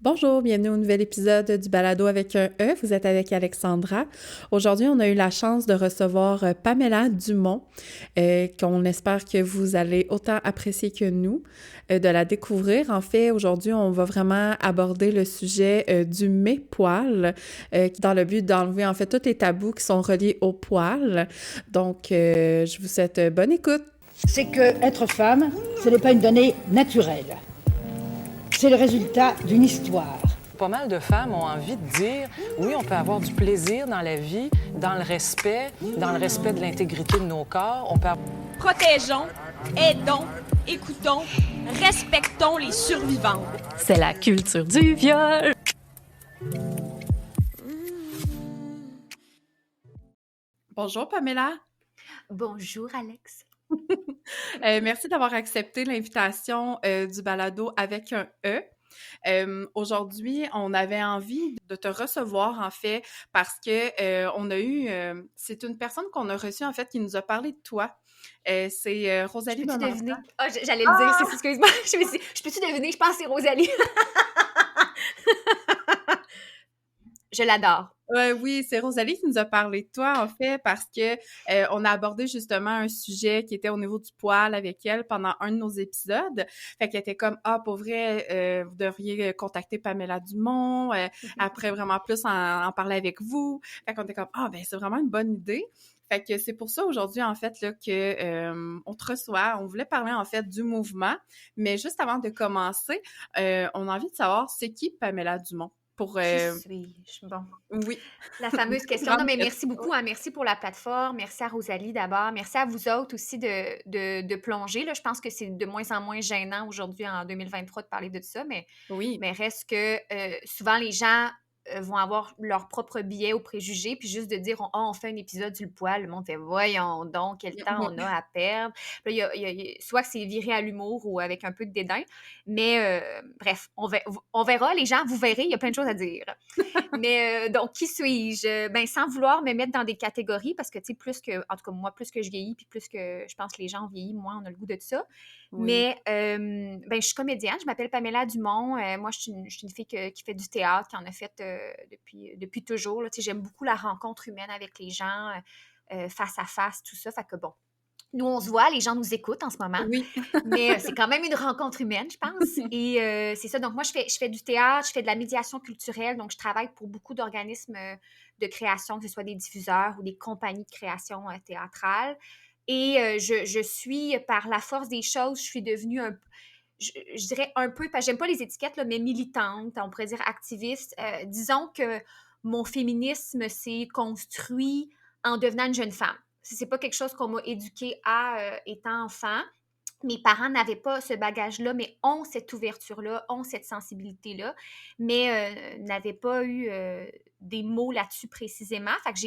Bonjour, bienvenue au nouvel épisode du Balado avec un E. Vous êtes avec Alexandra. Aujourd'hui, on a eu la chance de recevoir Pamela Dumont, qu'on espère que vous allez autant apprécier que nous, de la découvrir. En fait, aujourd'hui, on va vraiment aborder le sujet du mépoil, dans le but d'enlever en fait tous les tabous qui sont reliés au poil. Donc, je vous souhaite bonne écoute. C'est que être femme, ce n'est pas une donnée naturelle. C'est le résultat d'une histoire. Pas mal de femmes ont envie de dire, oui, on peut avoir du plaisir dans la vie, dans le respect de l'intégrité de nos corps. Protégeons, aidons, écoutons, respectons les survivantes. C'est la culture du viol. Bonjour Pamela. Bonjour Alex. Merci d'avoir accepté l'invitation du balado avec un E. Aujourd'hui, on avait envie de te recevoir en fait parce que on a eu, c'est une personne qu'on a reçue en fait qui nous a parlé de toi. C'est Rosalie Peux-tu Bonenfant. deviner? Oh, j'allais le dire, excuse-moi. Je me suis dit, je peux-tu deviner? Je pense que c'est Rosalie. Je l'adore. Oui, c'est Rosalie qui nous a parlé de toi, en fait, parce que on a abordé justement un sujet qui était au niveau du poil avec elle pendant un de nos épisodes. Fait qu'elle était comme, ah, pour vrai, vous devriez contacter Pamela Dumont, après vraiment plus en parler avec vous. Fait qu'on était comme, ah, ben c'est vraiment une bonne idée. Fait que c'est pour ça aujourd'hui, en fait, là, que on te reçoit. On voulait parler, en fait, du mouvement. Mais juste avant de commencer, on a envie de savoir, c'est qui Pamela Dumont? Pour, Qui suis-je? Bon, oui. la fameuse question. Non, mais merci beaucoup. Hein, merci pour la plateforme. Merci à Rosalie d'abord. Merci à vous autres aussi de plonger. Là. Je pense que c'est de moins en moins gênant aujourd'hui, en 2023, de parler de ça, Oui. mais reste que souvent les gens vont avoir leur propre biais ou préjugés, puis juste de dire on fait un épisode sur le poil, le monde fait voyons donc, quel temps on a à perdre. Puis là, soit que c'est viré à l'humour ou avec un peu de dédain, mais bref, on verra, les gens, vous verrez, il y a plein de choses à dire. Mais donc, qui suis-je? Ben, sans vouloir me mettre dans des catégories, parce que, tu sais, en tout cas, moi, plus que je vieillis, puis plus que je pense que les gens vieillissent, moins on a le goût de ça. Oui. Mais, ben, je suis comédienne, je m'appelle Pamela Dumont. Moi, je suis une fille qui fait du théâtre, qui en a fait depuis toujours. Là. Tu sais, j'aime beaucoup la rencontre humaine avec les gens, face à face, tout ça. Fait que bon, nous, on se voit, les gens nous écoutent en ce moment, Oui. mais c'est quand même une rencontre humaine, je pense. Et c'est ça. Donc, moi, je fais du théâtre, je fais de la médiation culturelle. Donc, je travaille pour beaucoup d'organismes de création, que ce soit des diffuseurs ou des compagnies de création théâtrale. Et je suis, par la force des choses, je suis devenue je dirais un peu, parce que j'aime pas les étiquettes, là, mais militante, on pourrait dire activiste. Disons que mon féminisme s'est construit en devenant une jeune femme. C'est pas quelque chose qu'on m'a éduquée à étant enfant. Mes parents n'avaient pas ce bagage-là, mais ont cette ouverture-là, ont cette sensibilité-là, mais n'avaient pas eu des mots là-dessus précisément. Fait que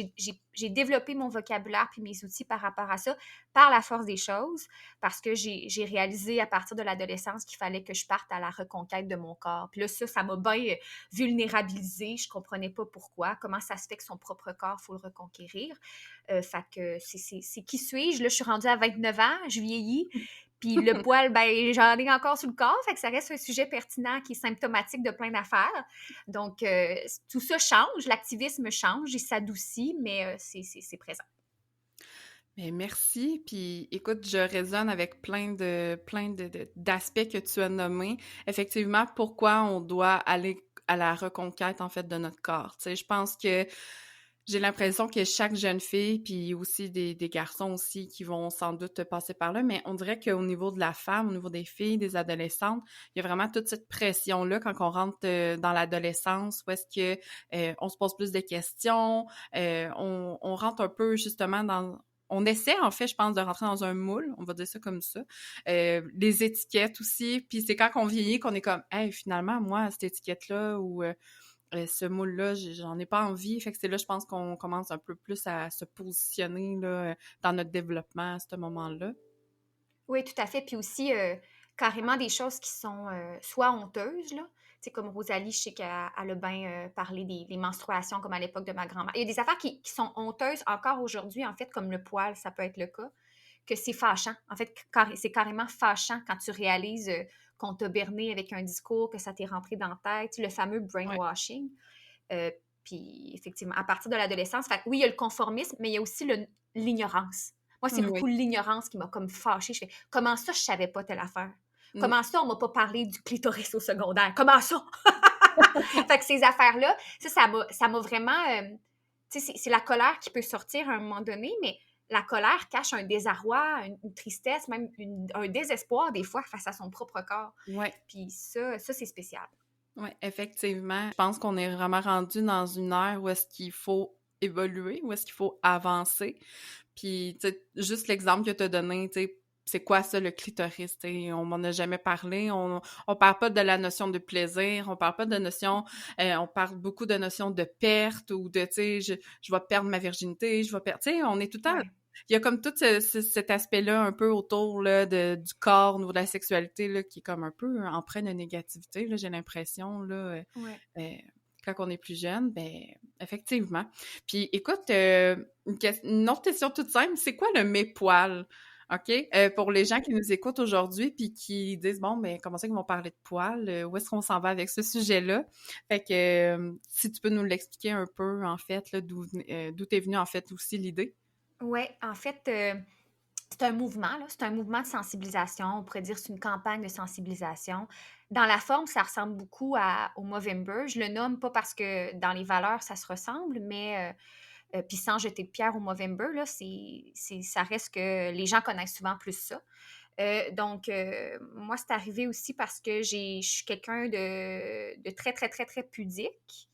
j'ai développé mon vocabulaire puis mes outils par rapport à ça, par la force des choses, parce que j'ai réalisé à partir de l'adolescence qu'il fallait que je parte à la reconquête de mon corps. Puis là, ça m'a bien vulnérabilisée. Je comprenais pas pourquoi, comment ça se fait que son propre corps, il faut le reconquérir. Fait que c'est qui suis-je? Là, je suis rendue à 29 ans, je vieillis. Puis le poil, ben j'en ai encore sur le corps, fait que ça reste un sujet pertinent qui est symptomatique de plein d'affaires. Donc, tout ça change, l'activisme change, il s'adoucit, mais c'est présent. Mais merci. Puis écoute, je résonne avec d'aspects que tu as nommés. Effectivement, pourquoi on doit aller à la reconquête, en fait, de notre corps. Tu sais, je pense que j'ai l'impression que chaque jeune fille, puis aussi des garçons aussi qui vont sans doute passer par là, mais on dirait qu'au niveau de la femme, au niveau des filles, des adolescentes, il y a vraiment toute cette pression-là quand on rentre dans l'adolescence, où est-ce que on se pose plus de questions, on rentre un peu justement dans... On essaie, en fait, je pense, de rentrer dans un moule, on va dire ça comme ça. Les étiquettes aussi, puis c'est quand on vieillit qu'on est comme « Hey, finalement, moi, cette étiquette-là, ou... ce moule-là, j'en ai pas envie. Fait que c'est là, je pense qu'on commence un peu plus à se positionner là, dans notre développement à ce moment-là. Oui, tout à fait. Puis aussi, carrément des choses qui sont soit honteuses, là. Tu sais, comme Rosalie, je sais qu'elle a bien parlé des menstruations, comme à l'époque de ma grand-mère. Il y a des affaires qui sont honteuses encore aujourd'hui, en fait, comme le poil, ça peut être le cas, que c'est fâchant. En fait, c'est carrément fâchant quand tu réalises qu'on t'a berné avec un discours, que ça t'est rentré dans la tête, tu sais, le fameux brainwashing. Puis effectivement, à partir de l'adolescence, fait que oui, il y a le conformisme, mais il y a aussi l'ignorance. Moi, c'est beaucoup Oui. l'ignorance qui m'a comme fâchée. Je fais, comment ça, je savais pas telle affaire? Mm. Comment ça, on m'a pas parlé du clitoris au secondaire? Comment ça? Fait que ces affaires-là, ça m'a vraiment... tu sais, c'est la colère qui peut sortir à un moment donné, mais la colère cache un désarroi, une tristesse, même un désespoir des fois face à son propre corps. Ouais. Puis ça c'est spécial. Oui, effectivement. Je pense qu'on est vraiment rendu dans une ère où est-ce qu'il faut évoluer, où est-ce qu'il faut avancer. Puis, tu sais, juste l'exemple que tu as donné, tu sais, c'est quoi ça, le clitoris? T'sais? On m'en a jamais parlé. On parle pas de la notion de plaisir, on parle pas de notion... on parle beaucoup de notion de perte ou de, tu sais, je vais perdre ma virginité, je vais perdre... Tu sais, on est tout le temps... Ouais. Il y a comme tout cet aspect-là un peu autour là, du corps, au niveau de la sexualité, là, qui est comme un peu empreint de négativité, là, j'ai l'impression, là, quand on est plus jeune, ben effectivement. Puis écoute, une autre question toute simple, c'est quoi le mes-poils? OK? Pour les gens qui nous écoutent aujourd'hui puis qui disent, bon, ben comment ça qu'ils vont parler de poils? Où est-ce qu'on s'en va avec ce sujet-là? Fait que si tu peux nous l'expliquer un peu, en fait, là, d'où t'es venue, en fait, aussi l'idée? Oui, en fait, c'est un mouvement, là. C'est un mouvement de sensibilisation. On pourrait dire que c'est une campagne de sensibilisation. Dans la forme, ça ressemble beaucoup au Movember. Je le nomme pas parce que dans les valeurs, ça se ressemble, mais puis sans jeter de pierre au Movember, là, ça reste que les gens connaissent souvent plus ça. Donc, moi, c'est arrivé aussi parce que je suis quelqu'un de très, très, très, très pudique.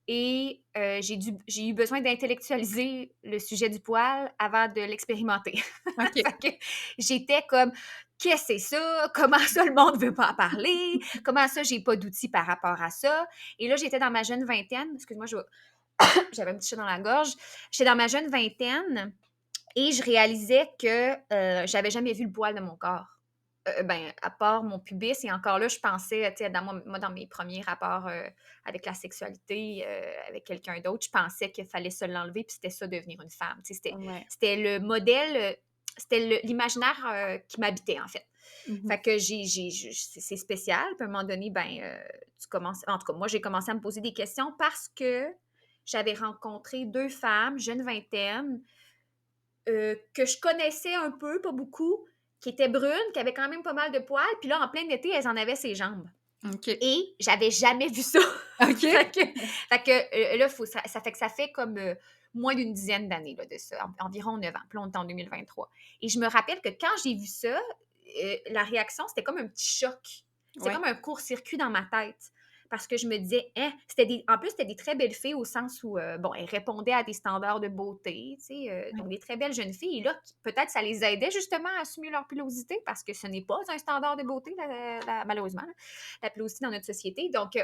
Et j'ai eu besoin d'intellectualiser le sujet du poil avant de l'expérimenter. OK. Fait que j'étais comme, qu'est-ce que c'est ça? Comment ça, le monde ne veut pas en parler? Comment ça, j'ai pas d'outils par rapport à ça? Et là, j'étais dans ma jeune vingtaine. Excuse-moi, j'avais un petit chat dans la gorge. J'étais dans ma jeune vingtaine et je réalisais que j'avais jamais vu le poil de mon corps. Ben, à part mon pubis, et encore là, je pensais, tu sais, moi, dans mes premiers rapports avec la sexualité, avec quelqu'un d'autre, je pensais qu'il fallait se l'enlever, puis c'était ça, devenir une femme. Tu sais, Ouais. c'était le modèle, c'était l'imaginaire qui m'habitait, en fait. Mhm. Fait que c'est spécial. Puis à un moment donné, ben, tu commences... En tout cas, moi, j'ai commencé à me poser des questions parce que j'avais rencontré 2 femmes, jeune vingtaine, que je connaissais un peu, pas beaucoup, qui étaient brunes, qui avaient quand même pas mal de poils. Puis là, en plein été, elles en avaient ses jambes. OK. Et j'avais jamais vu ça. OK. fait que là, ça fait comme moins d'une dizaine d'années là, de ça, environ 9 ans. Puis là, on est en 2023. Et je me rappelle que quand j'ai vu ça, la réaction, c'était comme un petit choc. C'était comme un court-circuit dans ma tête. Parce que je me disais, hein, en plus, c'était des très belles filles au sens où, bon, elles répondaient à des standards de beauté, tu sais, donc des très belles jeunes filles. Et là, peut-être ça les aidait justement à assumer leur pilosité parce que ce n'est pas un standard de beauté, malheureusement, là, la pilosité dans notre société. Donc,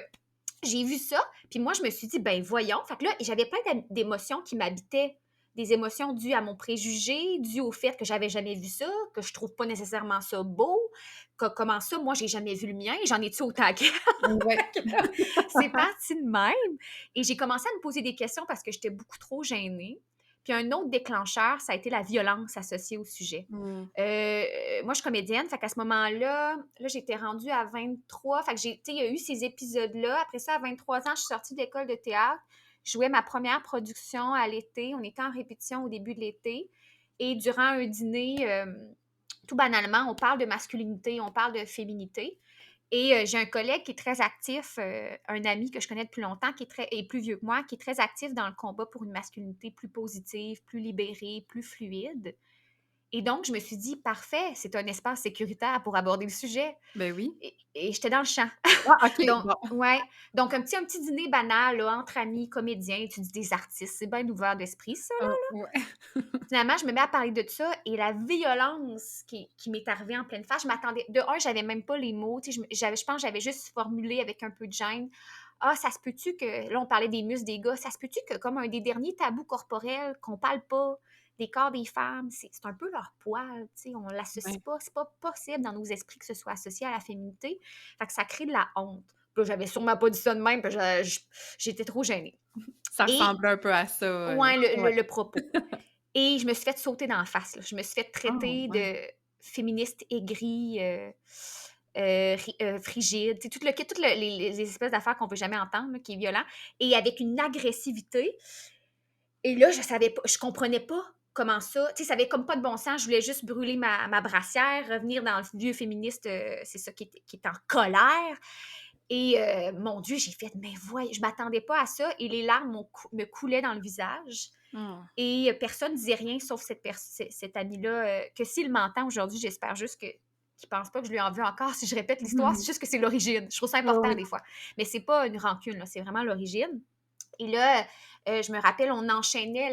j'ai vu ça, puis moi, je me suis dit, ben voyons. Fait que là, j'avais plein d'émotions qui m'habitaient. Des émotions dues à mon préjugé, dues au fait que j'avais jamais vu ça, que je trouve pas nécessairement ça beau, comment ça, moi, j'ai jamais vu le mien, j'en ai-tu autant qu'elle? Ouais. C'est parti de même. Et j'ai commencé à me poser des questions parce que j'étais beaucoup trop gênée. Puis un autre déclencheur, ça a été la violence associée au sujet. Mm. Moi, je suis comédienne, fait qu'à ce moment-là, j'étais rendue à 23. Fait que il y a eu ces épisodes-là. Après ça, à 23 ans, je suis sortie de l'école de théâtre. Je jouais ma première production à l'été. On était en répétition au début de l'été. Et durant un dîner, tout banalement, on parle de masculinité, on parle de féminité. Et j'ai un collègue qui est très actif, un ami que je connais depuis longtemps, qui est plus vieux que moi, qui est très actif dans le combat pour une masculinité plus positive, plus libérée, plus fluide. Et donc, je me suis dit, parfait, c'est un espace sécuritaire pour aborder le sujet. Ben oui. Et j'étais dans le champ. Ah, OK. Donc, Bon. ouais. Donc, un petit dîner banal là, entre amis, comédiens, tu dis des artistes. C'est bien ouvert d'esprit, ça. Ouais. Finalement, je me mets à parler de ça et la violence qui m'est arrivée en pleine face, je m'attendais... De un, j'avais même pas les mots. Tu sais, je pense que j'avais juste formulé avec un peu de gêne. Ah, ça se peut-tu que... Là, on parlait des muscles des gars. Ça se peut-tu que, comme un des derniers tabous corporels, qu'on parle pas des corps des femmes, c'est un peu leur poil, tu sais, on l'associe pas, c'est pas possible dans nos esprits que ce soit associé à la féminité. Fait que ça crée de la honte. Puis là, j'avais sûrement pas dit ça de même, puis j'étais trop gênée. Ça ressemblait un peu à ça. Ouais, le propos. Et je me suis fait sauter dans la face, là. Je me suis fait traiter de féministe aigrie, frigide, tout le kit, toutes les espèces d'affaires qu'on veut jamais entendre, là, qui est violent, et avec une agressivité. Et là, je savais pas, je comprenais pas comment ça, ça avait comme pas de bon sens. Je voulais juste brûler ma brassière, revenir dans le vieux féministe, c'est ça, qui est en colère. Et mon Dieu, j'ai fait, mais voyons, je m'attendais pas à ça. Et les larmes me coulaient dans le visage. Oh. Et personne ne disait rien, sauf cet ami-là, que s'il m'entend aujourd'hui, j'espère juste qu'il ne pense pas que je lui en veux encore si je répète l'histoire. C'est juste que c'est l'origine. Je trouve ça important des fois. Mais c'est pas une rancune, là, c'est vraiment l'origine. Et là, je me rappelle, on enchaînait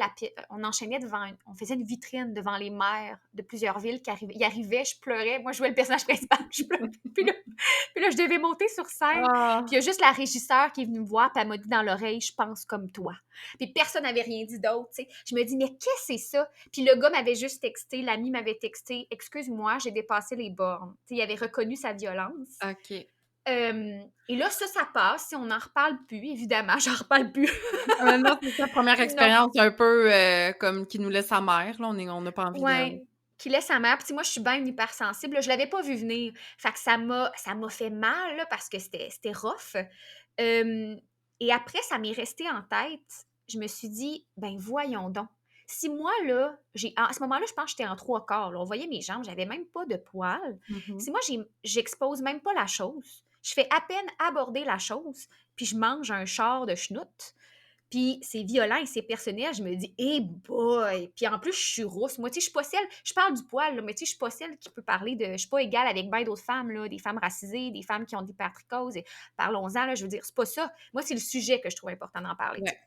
on faisait une vitrine devant les maires de plusieurs villes qui arrivaient. Ils arrivaient, je pleurais. Moi, je jouais le personnage principal, je pleurais. Puis là, je devais monter sur scène. Ah. Puis il y a juste la régisseur qui est venue me voir, puis elle m'a dit dans l'oreille, je pense comme toi. Puis personne n'avait rien dit d'autre, tu sais. Je me dis, mais qu'est-ce que c'est ça? Puis le gars m'avait juste texté, l'ami m'avait texté, excuse-moi, j'ai dépassé les bornes. Tu sais, il avait reconnu sa violence. OK. Et là, ça passe. On n'en reparle plus, évidemment, j'en reparle plus. Non, c'est ça, première expérience un peu comme qui nous laisse amère, là. On n'a pas envie de... Ouais, qui laisse sa mère. Puis moi, je suis bien hypersensible. Là, je l'avais pas vu venir. Fait que ça m'a fait mal, là, parce que c'était rough. Et après, ça m'est resté en tête. Je me suis dit, ben voyons donc. Si moi, là, à ce moment-là, je pense que j'étais en 3/4. Là. On voyait mes jambes, j'avais même pas de poils. Mhm. Si moi, j'expose même pas la chose, je fais à peine aborder la chose, puis je mange un char de schnout, puis c'est violent et c'est personnel, je me dis, hey boy! Puis en plus, je suis rousse. Moi, tu sais, je suis pas celle, je parle du poil, là, mais tu sais, je suis pas celle qui peut parler de, je suis pas égale avec bien d'autres femmes, là, des femmes racisées, des femmes qui ont de l'hypertrichose. Parlons-en, là, je veux dire, c'est pas ça. Moi, c'est le sujet que je trouve important d'en parler. Ouais.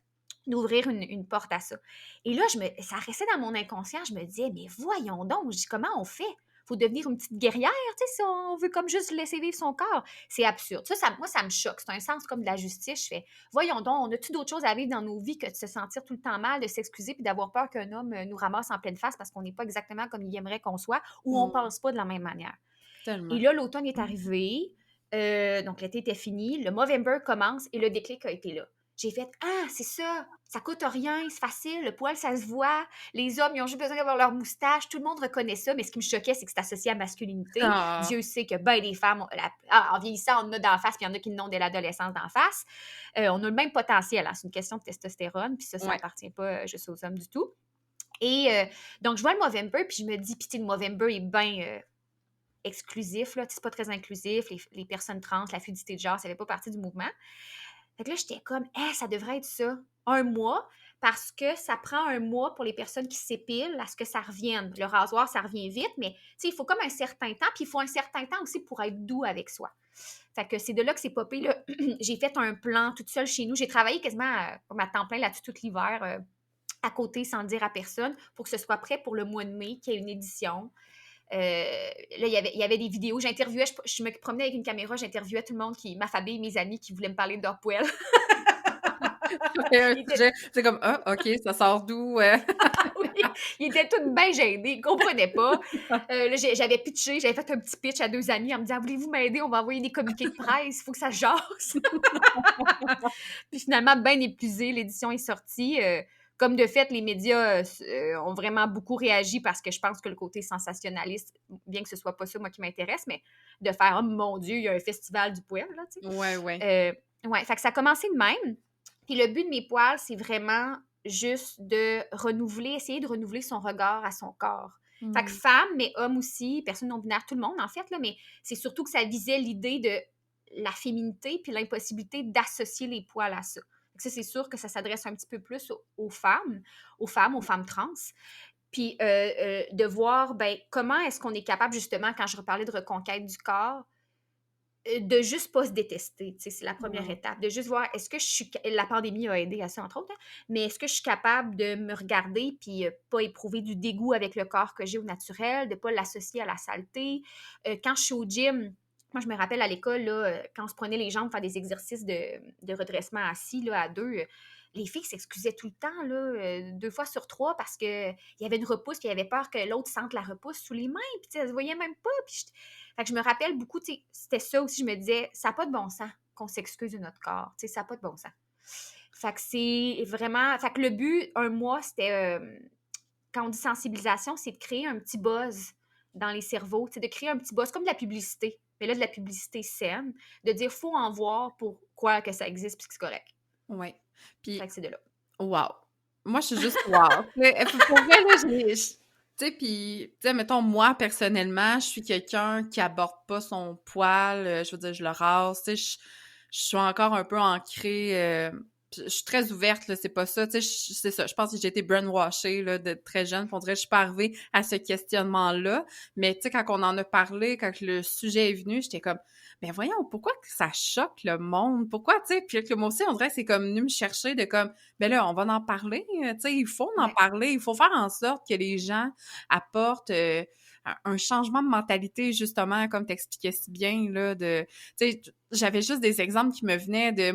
D'ouvrir une porte à ça. Et là, ça restait dans mon inconscient, je me disais, mais voyons donc, je dis, comment on fait? Faut devenir une petite guerrière, tu sais, si on veut comme juste laisser vivre son corps. C'est absurde. Moi, ça me choque. C'est un sens comme de la justice. Je fais, voyons donc, on a-tu d'autres choses à vivre dans nos vies que de se sentir tout le temps mal, de s'excuser puis d'avoir peur qu'un homme nous ramasse en pleine face parce qu'on n'est pas exactement comme il aimerait qu'on soit ou on pense pas de la même manière. Tellement. Et là, l'automne est arrivé. Donc, l'été était fini. Le Movember commence et le déclic a été là. J'ai fait « Ah, c'est ça! Ça coûte rien, c'est facile, le poil, ça se voit. Les hommes, ils ont juste besoin d'avoir leur moustache. Tout le monde reconnaît ça. » Mais ce qui me choquait, c'est que c'est associé à masculinité. Ah. Dieu sait que ben les femmes, en vieillissant, on en a d'en face, puis il y en a qui n'ont dès l'adolescence d'en face. On a le même potentiel. Hein, c'est une question de testostérone, puis ça n'appartient pas juste aux hommes du tout. Et donc, je vois le Movember, puis je me dis, puis le Movember est bien... exclusif, là, c'est pas très inclusif, les personnes trans, la fluidité de genre, ça fait pas partie du mouvement. Fait que là, j'étais comme, ça devrait être ça, 1 mois, parce que ça prend 1 mois pour les personnes qui s'épilent à ce que ça revienne. Le rasoir, ça revient vite, mais il faut comme un certain temps, puis il faut un certain temps aussi pour être doux avec soi. Fait que c'est de là que c'est popé, là. J'ai fait un plan toute seule chez nous. J'ai travaillé quasiment comme à temps plein là-dessus tout l'hiver, à côté, sans le dire à personne, pour que ce soit prêt pour le mois de mai, qu'il y ait une édition. Là, il y avait des vidéos. J'interviewais, je me promenais avec une caméra, j'interviewais tout le monde, ma famille, mes amis qui voulaient me parler de leur poêle. C'est comme, ah, OK, ça sort d'où? Oui, ils étaient tous bien gênés, ils ne comprenaient pas. Là, j'avais pitché, j'avais fait un petit pitch à 2 amis en me disant, voulez-vous m'aider? On va envoyer des communiqués de presse, il faut que ça jase. Puis finalement, bien épuisé, l'édition est sortie. Comme de fait, les médias ont vraiment beaucoup réagi parce que je pense que le côté sensationnaliste, bien que ce soit pas ça, moi, qui m'intéresse, mais de faire « Oh mon Dieu, il y a un festival du poil, là, tu sais. » Ouais. Fait que ça a commencé de même. Puis le but de mes poils, c'est vraiment juste de essayer de renouveler son regard à son corps. Fait que femme, mais homme aussi, personne non-binaire, tout le monde, en fait, là, mais c'est surtout que ça visait l'idée de la féminité puis l'impossibilité d'associer les poils à ça. Ça, c'est sûr que ça s'adresse un petit peu plus aux femmes trans. Puis de voir, comment est-ce qu'on est capable, justement, quand je reparlais de reconquête du corps, de juste pas se détester. C'est la première étape. De juste voir, est-ce que la pandémie a aidé à ça, entre autres, hein, mais est-ce que je suis capable de me regarder puis pas éprouver du dégoût avec le corps que j'ai au naturel, de pas l'associer à la saleté. Quand je suis au gym, moi, je me rappelle à l'école, là, quand on se prenait les jambes pour faire des exercices de redressement assis là, à 2, les filles s'excusaient tout le temps, là, 2 fois sur 3, parce qu'il y avait une repousse, puis il y avait peur que l'autre sente la repousse sous les mains, puis elle se voyait même pas. Fait que je me rappelle beaucoup, c'était ça aussi, je me disais, ça n'a pas de bon sens qu'on s'excuse de notre corps, ça n'a pas de bon sens. Fait que c'est vraiment... Fait que le but, 1 mois, c'était... quand on dit sensibilisation, c'est de créer un petit buzz dans les cerveaux, de créer un petit buzz, comme de la publicité. mais là, de la publicité saine, de dire faut en voir pour quoi que ça existe puis que c'est correct. Ouais. Puis, Fait que c'est de là. wow! Moi, je suis juste wow! Pour vrai, là, tu sais, puis, tu sais, mettons, moi, personnellement, je suis quelqu'un qui aborde pas son poil, je veux dire, je le rase, tu sais, je suis encore un peu ancrée, je suis très ouverte, là, c'est pas ça, tu sais, c'est ça, je pense que j'ai été brainwashée, là, de très jeune, puis on dirait que je suis pas arrivée à ce questionnement-là, mais tu sais, quand on en a parlé, quand le sujet est venu, j'étais comme, ben voyons, pourquoi que ça choque le monde? Pourquoi, tu sais, puis que moi aussi, on dirait que c'est comme venu me chercher de comme, ben là, on va en parler, tu sais, il faut en Ouais. parler, il faut faire en sorte que les gens apportent un changement de mentalité, justement, comme t'expliquais si bien, là, de, tu sais, j'avais juste des exemples qui me venaient de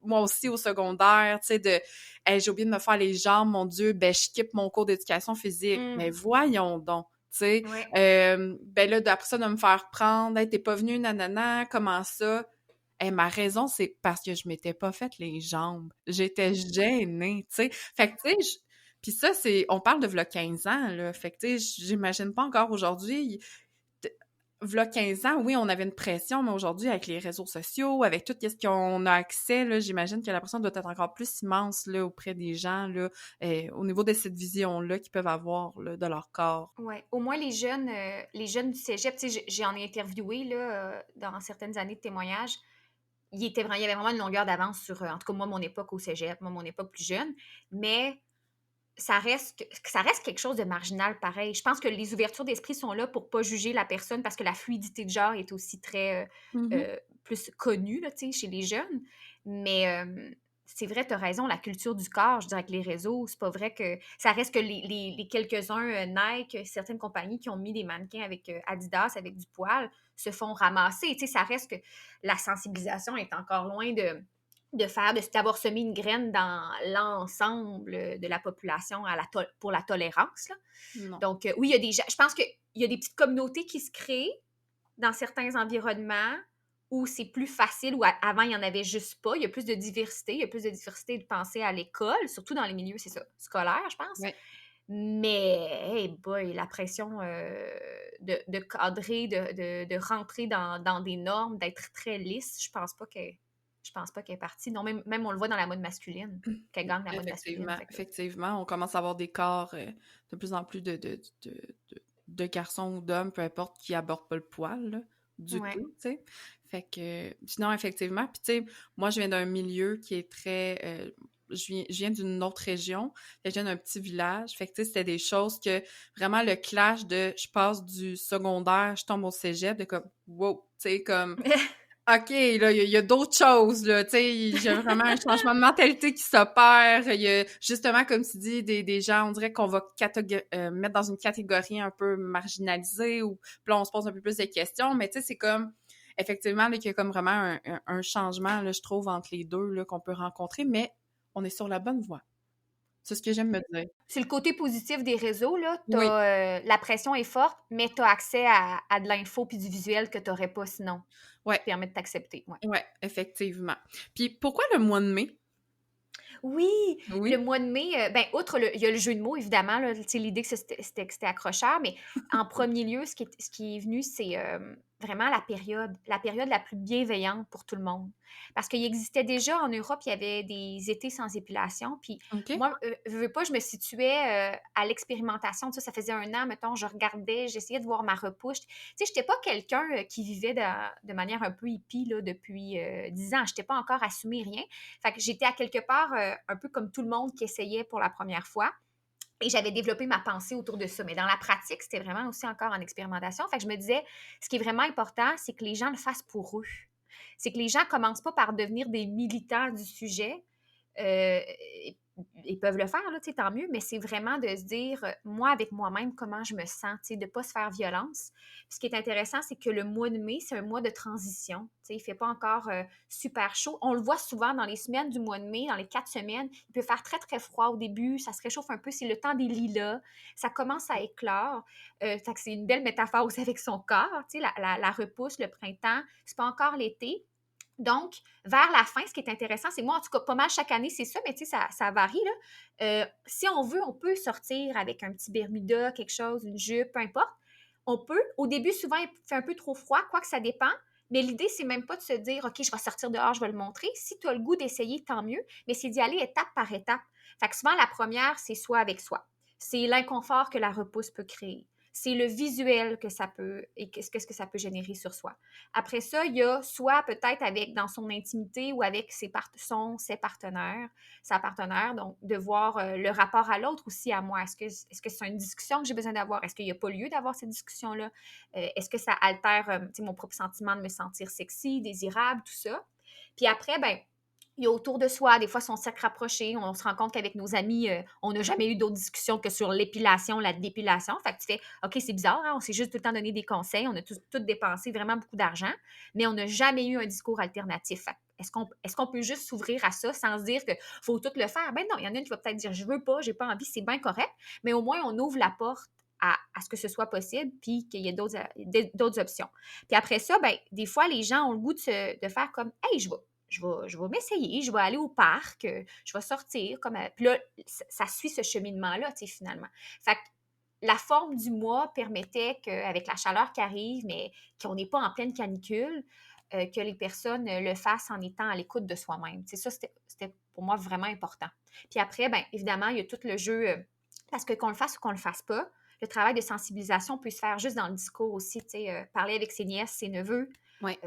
moi aussi au secondaire, tu sais, de hey, j'ai oublié de me faire les jambes, mon Dieu, ben je skip mon cours d'éducation physique. Mais voyons donc, tu sais, Ouais. ben là, d'après ça, de me faire prendre, hey, t'es pas venue, nanana, comment ça? Hey, ma raison, c'est parce que je m'étais pas fait les jambes. J'étais gênée, tu sais. Fait que, tu sais, puis ça, on parle de v'là 15 ans, là. Fait que, tu sais, j'imagine pas encore aujourd'hui. V'là 15 ans, oui, on avait une pression, mais aujourd'hui, avec les réseaux sociaux, avec tout ce qu'on a accès, là, j'imagine que la pression doit être encore plus immense, là, auprès des gens, là, au niveau de cette vision-là qu'ils peuvent avoir, là, de leur corps. Ouais. Au moins, les jeunes du cégep, tu sais, j'en ai interviewé, là, dans certaines années de témoignages. Il y avait vraiment une longueur d'avance sur, en tout cas, moi, mon époque au cégep, moi, mon époque plus jeune. Mais ça reste quelque chose de marginal pareil. Je pense que les ouvertures d'esprit sont là pour pas juger la personne parce que la fluidité de genre est aussi très Mhm. plus connue là, tu sais, chez les jeunes. Mais c'est vrai, tu as raison, la culture du corps, je dirais que les réseaux, c'est pas vrai que ça reste que les quelques-uns Nike, certaines compagnies qui ont mis des mannequins avec Adidas, avec du poil, se font ramasser. Tu sais, ça reste que la sensibilisation est encore loin d'avoir semé une graine dans l'ensemble de la population pour la tolérance, là. Non. Donc, oui, il y a des gens, je pense qu'il y a des petites communautés qui se créent dans certains environnements où c'est plus facile, où avant, il n'y en avait juste pas. Il y a plus de diversité, il y a plus de diversité de pensée à l'école, surtout dans les milieux, c'est ça, scolaires, je pense. Ouais. Mais, hey boy, la pression de cadrer, de rentrer dans des normes, d'être très lisse, je pense pas qu'elle est partie. Non, même on le voit dans la mode masculine, qu'elle gagne la mode masculine. Effectivement, Fait que, effectivement, on commence à avoir des corps de plus en plus de garçons ou d'hommes, peu importe, qui abordent pas le poil, là, du ouais. tout, tu sais. Fait que, sinon, effectivement, puis tu sais, moi, je viens d'un milieu qui est très... je viens d'une autre région, fait que je viens d'un petit village, fait que, tu sais, c'était des choses que, vraiment, le clash de, je passe du secondaire, je tombe au cégep, de comme, wow, tu sais, comme... OK, là, il y a d'autres choses, là, tu sais, il y a vraiment un changement de mentalité qui s'opère. Il y a, justement, comme tu dis, des gens, on dirait qu'on va mettre dans une catégorie un peu marginalisée, ou puis là, on se pose un peu plus de questions, mais tu sais, c'est comme, effectivement, là, qu'il y a comme vraiment un changement, là, je trouve, entre les deux, là, qu'on peut rencontrer, mais on est sur la bonne voie. C'est ce que j'aime me dire. C'est le côté positif des réseaux, là. Oui, La pression est forte, mais tu as accès à de l'info puis du visuel que tu n'aurais pas sinon. ouais, Qui permet de t'accepter. Ouais. ouais, effectivement. Puis pourquoi le mois de mai? Oui, le Oui. mois de mai, ben, outre il y a le jeu de mots, évidemment, là, tu sais, l'idée que que c'était accrocheur, mais en premier lieu, ce qui est venu, c'est vraiment la période la plus bienveillante pour tout le monde. Parce qu'il existait déjà en Europe, il y avait des étés sans épilation, puis OK. moi, veux pas, je me situais à l'expérimentation, tu sais, ça faisait 1 an, mettons, je regardais, j'essayais de voir ma repousse. Tu sais, j'étais pas quelqu'un qui vivait de manière un peu hippie, là, depuis 10 ans, j'étais pas encore assumée, rien. Fait que j'étais à quelque part un peu comme tout le monde qui essayait pour la première fois. Et j'avais développé ma pensée autour de ça. Mais dans la pratique, c'était vraiment aussi encore en expérimentation. Fait que je me disais, ce qui est vraiment important, c'est que les gens le fassent pour eux. C'est que les gens commencent pas par devenir des militants du sujet. Euh, ils peuvent le faire, là, tant mieux, mais c'est vraiment de se dire, moi, avec moi-même, comment je me sens, de ne pas se faire violence. Puis ce qui est intéressant, c'est que le mois de mai, c'est un mois de transition. Il ne fait pas encore super chaud. On le voit souvent dans les semaines du mois de mai, dans les 4 semaines. Il peut faire très, très froid au début. Ça se réchauffe un peu. C'est le temps des lilas. Ça commence à éclore. C'est une belle métaphore aussi avec son corps. La repousse, le printemps. C'est pas encore l'été. Donc, vers la fin, ce qui est intéressant, c'est moi, en tout cas, pas mal chaque année, c'est ça, mais tu sais, ça varie, là. Si on veut, on peut sortir avec un petit Bermuda, quelque chose, une jupe, peu importe. On peut. Au début, souvent, il fait un peu trop froid, quoique ça dépend. Mais l'idée, c'est même pas de se dire, OK, je vais sortir dehors, je vais le montrer. Si tu as le goût d'essayer, tant mieux. Mais c'est d'y aller étape par étape. Fait que souvent, la première, c'est soi avec soi. C'est l'inconfort que la repousse peut créer. C'est le visuel que ça peut et qu'est-ce que ça peut générer sur soi. Après ça, il y a soit peut-être avec dans son intimité ou avec ses partenaires, sa partenaire, donc de voir le rapport à l'autre aussi à moi. Est-ce que c'est une discussion que j'ai besoin d'avoir? Est-ce qu'il n'y a pas lieu d'avoir cette discussion-là? Est-ce que ça altère mon propre sentiment de me sentir sexy, désirable, tout ça? Puis après, ben il y a autour de soi, des fois, son cercle rapproché, on se rend compte qu'avec nos amis, on n'a jamais eu d'autres discussions que sur l'épilation, la dépilation. Fait que tu fais, OK, c'est bizarre, hein, on s'est juste tout le temps donné des conseils, on a tout dépensé vraiment beaucoup d'argent, mais on n'a jamais eu un discours alternatif. Fait que est-ce qu'on peut juste s'ouvrir à ça sans se dire qu'il faut tout le faire? Ben non, il y en a une qui va peut-être dire, je veux pas, j'ai pas envie, c'est bien correct, mais au moins, on ouvre la porte à ce que ce soit possible, puis qu'il y ait d'autres options. Puis après ça, ben, des fois, les gens ont le goût de faire comme, hey, je vais m'essayer, je vais aller au parc, je vais sortir. Puis là, ça suit ce cheminement-là, tu sais, finalement. Fait que la forme du mois permettait qu'avec la chaleur qui arrive, mais qu'on n'est pas en pleine canicule, que les personnes le fassent en étant à l'écoute de soi-même. Tu sais, ça, c'était pour moi vraiment important. Puis après, bien évidemment, il y a tout le jeu, parce que qu'on le fasse ou qu'on le fasse pas, le travail de sensibilisation peut se faire juste dans le discours aussi, tu sais, parler avec ses nièces, ses neveux, Ouais.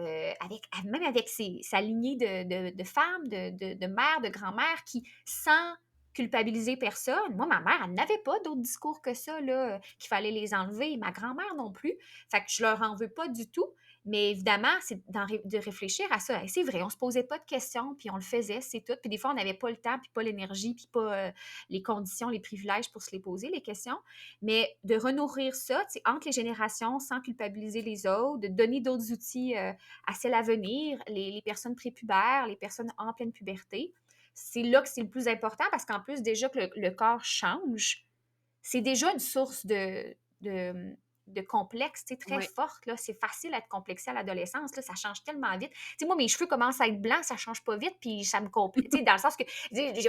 même avec sa lignée de femmes, de mères, de grand-mères qui, sans culpabiliser personne, moi, ma mère, elle n'avait pas d'autres discours que ça, là, qu'il fallait les enlever, ma grand-mère non plus. Fait que je leur en veux pas du tout. Mais évidemment, c'est de réfléchir à ça. C'est vrai, on se posait pas de questions, puis on le faisait, c'est tout. Puis des fois, on n'avait pas le temps, puis pas l'énergie, puis pas les conditions, les privilèges pour se les poser, les questions. Mais de renourrir ça, entre les générations, sans culpabiliser les autres, de donner d'autres outils à celles à venir, les personnes prépubères, les personnes en pleine puberté. C'est là que c'est le plus important parce qu'en plus, déjà que le corps change, c'est déjà une source de complexe, très Ouais. forte. Là. C'est facile d'être complexé à l'adolescence. Là, ça change tellement vite. Moi, mes cheveux commencent à être blancs, ça change pas vite, puis ça me complique. Dans le sens que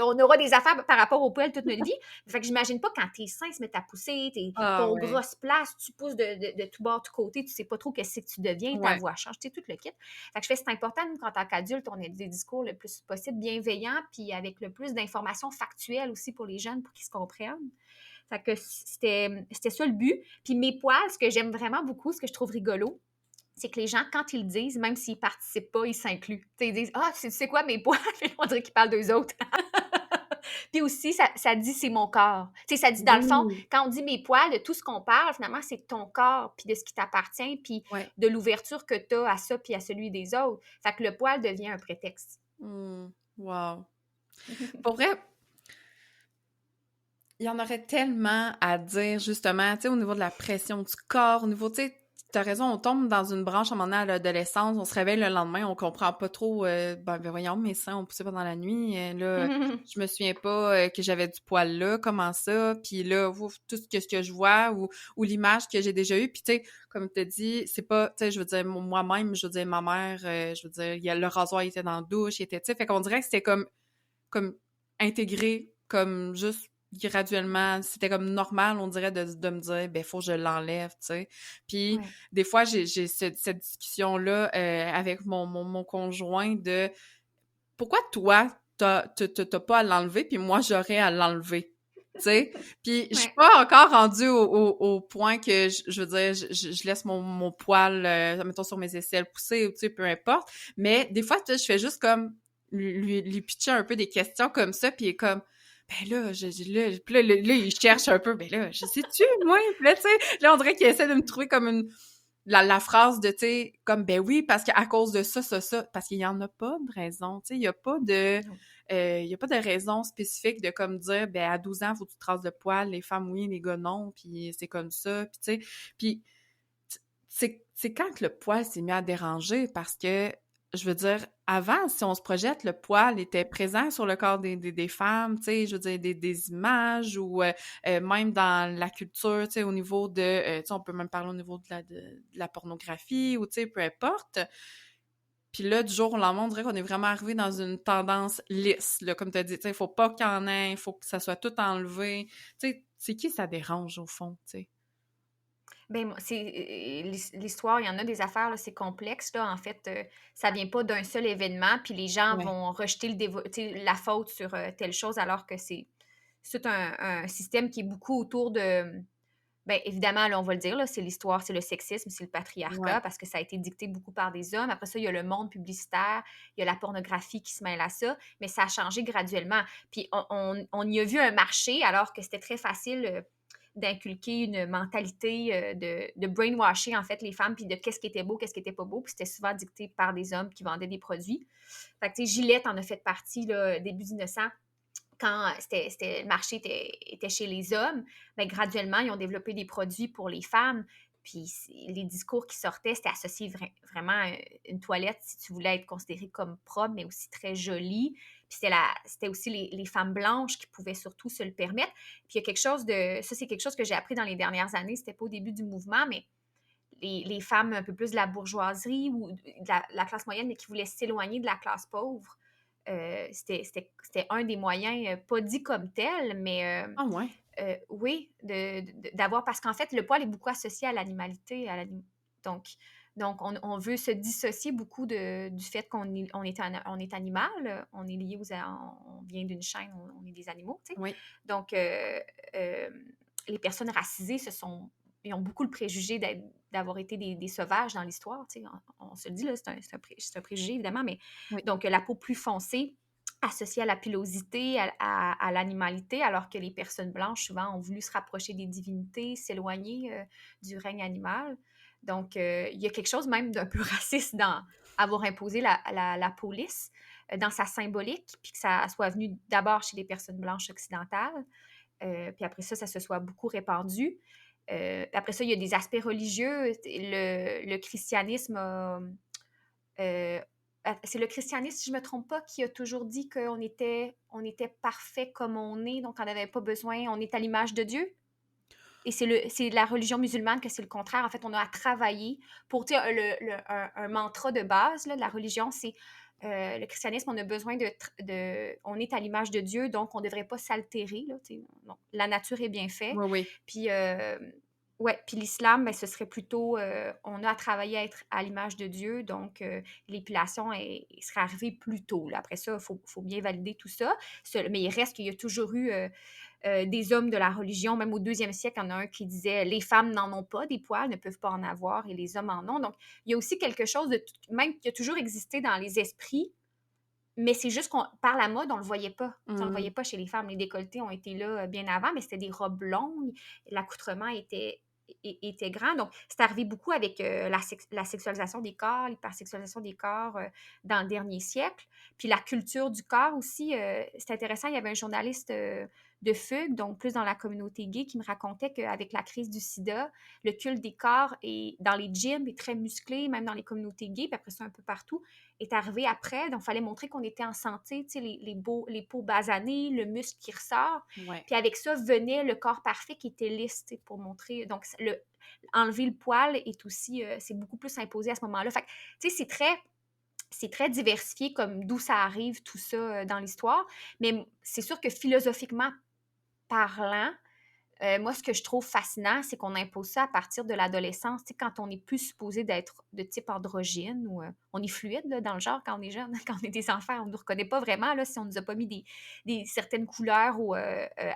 on aura des affaires par rapport au poil toute notre vie. Fait que j'imagine pas quand tes seins se mettent à pousser, Ah ton ouais. bras se place, tu pousses de tout bord, de tout côté, tu sais pas trop qu'est-ce que tu deviens, ta Ouais. voix change, tout le kit. Fait que je fais c'est important, nous, qu'en tant qu'adulte, on ait des discours le plus possible bienveillants, puis avec le plus d'informations factuelles aussi pour les jeunes, pour qu'ils se comprennent. Fait que c'était ça le but. Puis mes poils, ce que j'aime vraiment beaucoup, ce que je trouve rigolo, c'est que les gens, quand ils le disent, même s'ils ne participent pas, ils s'incluent. Ils disent, ah, tu sais quoi, mes poils? On dirait qu'ils parlent d'eux autres. Puis aussi, ça dit, c'est mon corps. Ça dit, dans le fond, Oui. quand on dit mes poils, de tout ce qu'on parle, finalement, c'est de ton corps, puis de ce qui t'appartient, puis Ouais. de l'ouverture que tu as à ça, puis à celui des autres. Fait que le poil devient un prétexte. Wow. Pour vrai, il y en aurait tellement à dire, justement, tu sais, au niveau de la pression du corps, au niveau, tu sais, t'as raison, on tombe dans une branche à un moment donné à l'adolescence, on se réveille le lendemain, on comprend pas trop, ben voyons, mes seins ont poussé pendant la nuit, là, je me souviens pas que j'avais du poil là, comment ça, puis là, ouf, tout ce que je vois, ou l'image que j'ai déjà eue, puis tu sais, comme tu as dit, c'est pas, tu sais, je veux dire, moi-même, je veux dire, ma mère, je veux dire, le rasoir, il était dans la douche, il était, tu sais, fait qu'on dirait que c'était comme intégré, comme juste graduellement, c'était comme normal, on dirait, de me dire, ben, faut que je l'enlève, tu sais. Puis, Ouais. des fois, j'ai cette discussion-là avec mon conjoint de pourquoi toi, t'as pas à l'enlever, puis moi, j'aurais à l'enlever. Tu sais, puis je suis Ouais. pas encore rendue au point que je veux dire je laisse mon poil mettons sur mes aisselles pousser ou tu sais peu importe, mais des fois tu sais, je fais juste comme lui pitcher un peu des questions comme ça, puis il est comme ben là puis là, il cherche un peu, ben là je sais-tu moi, puis là tu sais là on dirait qu'il essaie de me trouver comme une la phrase de tu sais comme ben oui parce qu'à cause de ça parce qu'il y en a pas de raison, tu sais il y a pas de Non. il y a pas de raison spécifique de comme dire ben à 12 ans faut que tu traces le poil, les femmes oui, les gars non, puis c'est comme ça, puis tu sais puis c'est quand que le poil s'est mis à déranger parce que je veux dire avant si on se projette le poil était présent sur le corps des femmes, tu sais je veux dire des images ou même dans la culture, tu sais au niveau de tu sais on peut même parler au niveau de la pornographie ou tu sais peu importe. Puis là, du jour au lendemain, on dirait qu'on est vraiment arrivé dans une tendance lisse, là, comme tu as dit, tu sais, il faut pas qu'il y en ait, il faut que ça soit tout enlevé. Tu sais, c'est qui ça dérange, au fond, tu sais? Ben, moi, l'histoire, il y en a des affaires, là, c'est complexe, là. En fait, ça vient pas d'un seul événement, puis les gens Ouais. vont rejeter tu sais, la faute sur, telle chose, alors que c'est tout un système qui est beaucoup autour de, ben, évidemment, là, on va le dire, là, c'est l'histoire, c'est le sexisme, c'est le patriarcat, Ouais. parce que ça a été dicté beaucoup par des hommes. Après ça, il y a le monde publicitaire, il y a la pornographie qui se mêle à ça, mais ça a changé graduellement. Puis on y a vu un marché, alors que c'était très facile d'inculquer une mentalité de brainwasher, en fait, les femmes, puis de qu'est-ce qui était beau, qu'est-ce qui était pas beau, puis c'était souvent dicté par des hommes qui vendaient des produits. Fait que, tu sais, Gillette en a fait partie, là, début 1900, quand le marché était chez les hommes, ben, graduellement, ils ont développé des produits pour les femmes. Puis les discours qui sortaient, c'était associé vraiment à une toilette, si tu voulais être considérée comme propre, mais aussi très jolie. Puis c'était aussi les femmes blanches qui pouvaient surtout se le permettre. Puis il y a quelque chose de... Ça, c'est quelque chose que j'ai appris dans les dernières années. C'était pas au début du mouvement, mais les femmes un peu plus de la bourgeoisie ou de la classe moyenne, mais qui voulaient s'éloigner de la classe pauvre, c'était un des moyens, pas dit comme tel, mais Ah ouais. oui, d'avoir... Parce qu'en fait, le poil est beaucoup associé à l'animalité. Donc, on veut se dissocier beaucoup du fait on est animal, on est lié on vient d'une chaîne, on est des animaux, tu sais. Oui. Donc, euh, les personnes racisées ils ont beaucoup le préjugé d'avoir été des sauvages dans l'histoire, tu sais. On se le dit, là, c'est un préjugé, évidemment, mais Oui. donc la peau plus foncée associée à la pilosité, à l'animalité, alors que les personnes blanches, souvent, ont voulu se rapprocher des divinités, s'éloigner du règne animal. Donc, il y a quelque chose même d'un peu raciste dans avoir imposé la peau lisse dans sa symbolique, puis que ça soit venu d'abord chez les personnes blanches occidentales, puis après ça se soit beaucoup répandu. Après ça, il y a des aspects religieux. Le christianisme euh, c'est le christianisme, si je ne me trompe pas, qui a toujours dit on était parfait comme on est, donc on n'avait pas besoin, on est à l'image de Dieu. Et c'est la religion musulmane que c'est le contraire. En fait, on a à travailler pour, tu sais, un mantra de base là, de la religion, c'est le christianisme, on a besoin on est à l'image de Dieu, donc on ne devrait pas s'altérer. Là, tu sais. Non, la nature est bien faite. Oui, oui. Puis, ouais, puis l'islam, ben, ce serait plutôt, on a à travailler à être à l'image de Dieu, donc l'épilation serait arrivée plus tôt. Là. Après ça, il faut bien valider tout ça. Mais il reste qu'il y a toujours eu des hommes de la religion, même au 2e siècle, il y en a un qui disait les femmes n'en ont pas des poils, ne peuvent pas en avoir, et les hommes en ont. Donc, il y a aussi quelque chose même qui a toujours existé dans les esprits, mais c'est juste qu'on, par la mode, on le voyait pas. On le voyait pas chez les femmes. Les décolletés ont été là bien avant, mais c'était des robes longues, l'accoutrement était grand. Donc, c'est arrivé beaucoup avec la sexualisation des corps, l'hypersexualisation des corps dans le dernier siècle. Puis la culture du corps aussi, c'est intéressant. Il y avait un journaliste de Fugue, donc plus dans la communauté gay, qui me racontait qu'avec la crise du sida, le culte des corps dans les gyms est très musclé, même dans les communautés gays, puis après ça un peu partout, est arrivé après. Donc, il fallait montrer qu'on était en santé, tu sais, les peaux basanées, le muscle qui ressort. Ouais. Puis avec ça venait le corps parfait qui était lisse, tu sais, pour montrer. Donc, enlever le poil est aussi, c'est beaucoup plus imposé à ce moment-là. Fait que, tu sais, c'est très diversifié comme d'où ça arrive, tout ça, dans l'histoire. Mais c'est sûr que philosophiquement parlant, moi, ce que je trouve fascinant, c'est qu'on impose ça à partir de l'adolescence, tu sais, quand on n'est plus supposé d'être de type androgyne ou on est fluide là, dans le genre quand on est jeune, quand on est des enfants, on ne nous reconnaît pas vraiment là, si on ne nous a pas mis des certaines couleurs ou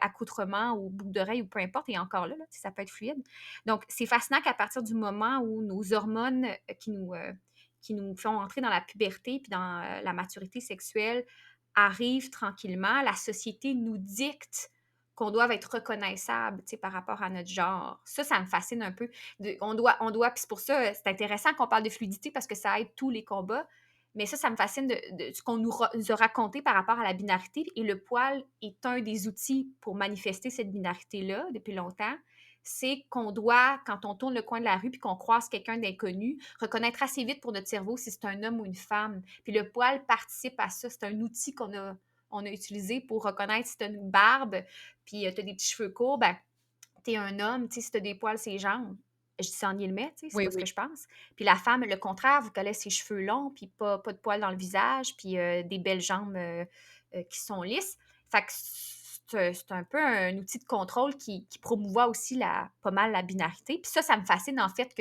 accoutrements ou boucles d'oreilles ou peu importe, et encore là, ça peut être fluide. Donc, c'est fascinant qu'à partir du moment où nos hormones qui nous font entrer dans la puberté puis dans la maturité sexuelle arrivent tranquillement, la société nous dicte qu'on doit être reconnaissable, tu sais, par rapport à notre genre. Ça me fascine un peu. On doit, puis c'est pour ça, c'est intéressant qu'on parle de fluidité parce que ça aide tous les combats. Mais ça me fascine de ce qu'on nous a raconté par rapport à la binarité. Et le poil est un des outils pour manifester cette binarité-là depuis longtemps. C'est qu'on doit, quand on tourne le coin de la rue puis qu'on croise quelqu'un d'inconnu, reconnaître assez vite pour notre cerveau si c'est un homme ou une femme. Puis le poil participe à ça. C'est un outil qu'on a utilisé pour reconnaître si tu as une barbe puis tu as des petits cheveux courts, ben, tu es un homme, tu sais, si tu as des poils sur les jambes. Je dis ça en guillemets, tu sais, c'est Oui, pas ce oui. que je pense. Puis la femme, le contraire, vous qu'elle ait ses cheveux longs, puis pas de poils dans le visage, puis des belles jambes qui sont lisses. Fait que c'est un peu un outil de contrôle qui promouvoit aussi pas mal la binarité. Puis ça me fascine en fait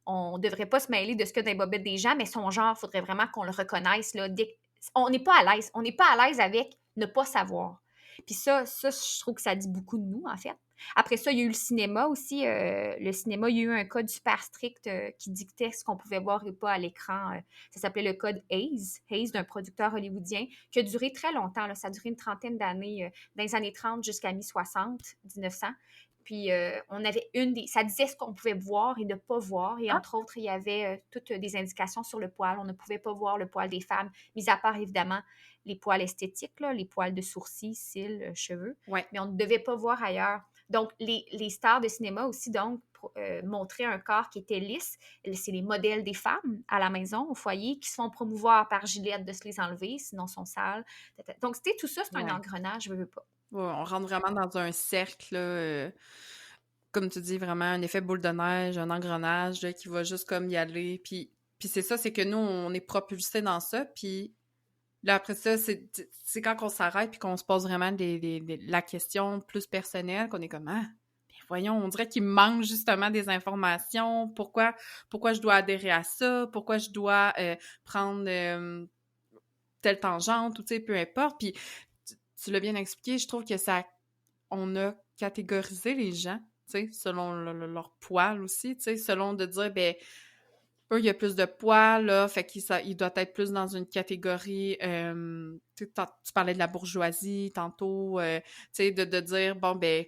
qu'on ne devrait pas se mêler de ce que dans les bobettes des gens, mais son genre, il faudrait vraiment qu'on le reconnaisse. Là, on n'est pas à l'aise. On n'est pas à l'aise avec ne pas savoir. Puis ça, je trouve que ça dit beaucoup de nous, en fait. Après ça, il y a eu le cinéma aussi. Le cinéma, il y a eu un code super strict qui dictait ce qu'on pouvait voir et pas à l'écran. Ça s'appelait le code Hayes d'un producteur hollywoodien, qui a duré très longtemps. Là. Ça a duré une trentaine d'années, dans les années 30 jusqu'à mi-60, 1900. Puis, on avait ça disait ce qu'on pouvait voir et ne pas voir. Et entre autres, il y avait toutes des indications sur le poil. On ne pouvait pas voir le poil des femmes, mis à part, évidemment, les poils esthétiques, là, les poils de sourcils, cils, cheveux. Ouais. Mais on ne devait pas voir ailleurs. Donc, les stars de cinéma aussi, donc, montraient un corps qui était lisse. C'est les modèles des femmes à la maison, au foyer, qui se font promouvoir par Gillette de se les enlever, sinon sont sales. Donc, c'était tout ça, c'est un engrenage, je veux pas. Ouais, on rentre vraiment dans un cercle, là, comme tu dis, vraiment un effet boule de neige, un engrenage là, qui va juste comme y aller. Puis c'est ça, c'est que nous, on est propulsés dans ça. Puis là, après ça, c'est quand on s'arrête puis qu'on se pose vraiment la question plus personnelle, qu'on est comme « Ah, ben voyons, on dirait qu'il me manque justement des informations. Pourquoi je dois adhérer à ça? Pourquoi je dois prendre telle tangente ou tu sais, peu importe. » Puis tu l'as bien expliqué, je trouve que on a catégorisé les gens, tu sais, selon leur poil aussi, tu sais, selon de dire, ben, eux, il y a plus de poils, là, fait qu'il doit être plus dans une catégorie, tu parlais de la bourgeoisie tantôt, tu sais, de dire, bon, ben,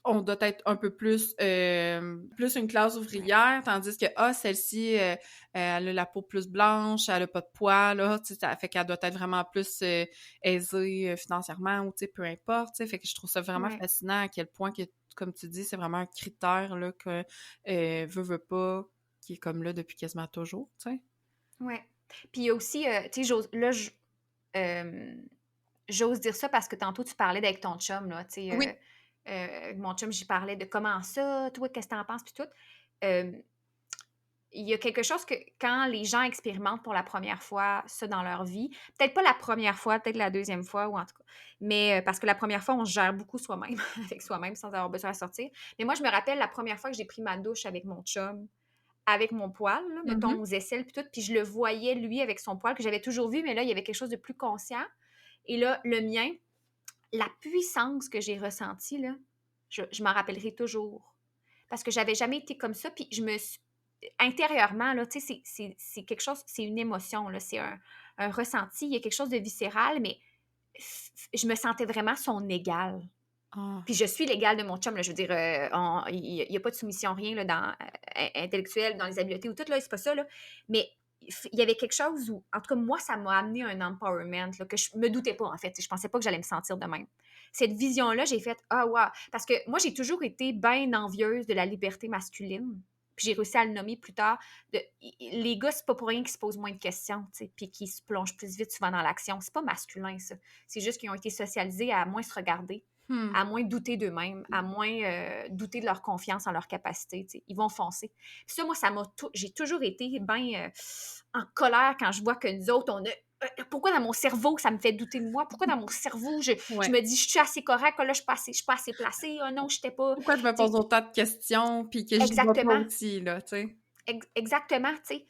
on doit être un peu plus une classe ouvrière, tandis que, celle-ci, elle a la peau plus blanche, elle a pas de poils, là, tu sais, ça fait qu'elle doit être vraiment plus aisée financièrement, ou, tu sais, peu importe, tu sais, fait que je trouve ça vraiment fascinant à quel point que, comme tu dis, c'est vraiment un critère, là, que veut pas, qui est comme là depuis quasiment toujours, tu sais. Ouais. Puis il y a aussi, tu sais, j'ose dire ça parce que tantôt tu parlais d'avec ton chum, là, tu sais, Oui. mon chum, j'y parlais de comment ça, toi, qu'est-ce que t'en penses, puis tout. Il y a quelque chose que quand les gens expérimentent pour la première fois ça dans leur vie, peut-être pas la première fois, peut-être la deuxième fois, ou en tout cas, mais parce que la première fois, on se gère beaucoup soi-même, avec soi-même, sans avoir besoin de sortir. Mais moi, je me rappelle la première fois que j'ai pris ma douche avec mon chum, avec mon poil, là, mettons, aux aisselles, puis tout, puis je le voyais, lui, avec son poil, que j'avais toujours vu, mais là, il y avait quelque chose de plus conscient. Et là, le mien, la puissance que j'ai ressentie, là, je m'en rappellerai toujours. Parce que j'avais jamais été comme ça, puis intérieurement, là, tu sais, c'est quelque chose, c'est une émotion, là, c'est un ressenti, il y a quelque chose de viscéral, mais je me sentais vraiment son égal. Puis je suis l'égale de mon chum, là, je veux dire, il n'y a pas de soumission, rien là, intellectuel, dans les habiletés ou tout, là, c'est pas ça, là. Mais il y avait quelque chose où, en tout cas, moi, ça m'a amené un empowerment là, que je me doutais pas, en fait. Je pensais pas que j'allais me sentir de même. Cette vision-là, j'ai fait « Ah, wow! » Parce que moi, j'ai toujours été bien envieuse de la liberté masculine. Puis j'ai réussi à le nommer plus tard. Les gars, c'est pas pour rien qu'ils se posent moins de questions, tu sais, puis qu'ils se plongent plus vite souvent dans l'action. C'est pas masculin, ça. C'est juste qu'ils ont été socialisés à moins se regarder, à moins douter d'eux-mêmes, à moins douter de leur confiance en leur capacité. Tu sais. Ils vont foncer. Puis ça, moi, j'ai toujours été bien en colère quand je vois que nous autres, on a... pourquoi dans mon cerveau, ça me fait douter de moi? Pourquoi dans mon cerveau, je me dis, je suis assez correcte, là, je suis pas assez placée, oh non, je n'étais pas... Pourquoi je me pose autant de questions, puis que je vois pas aussi, là, tu sais? Exactement, tu sais.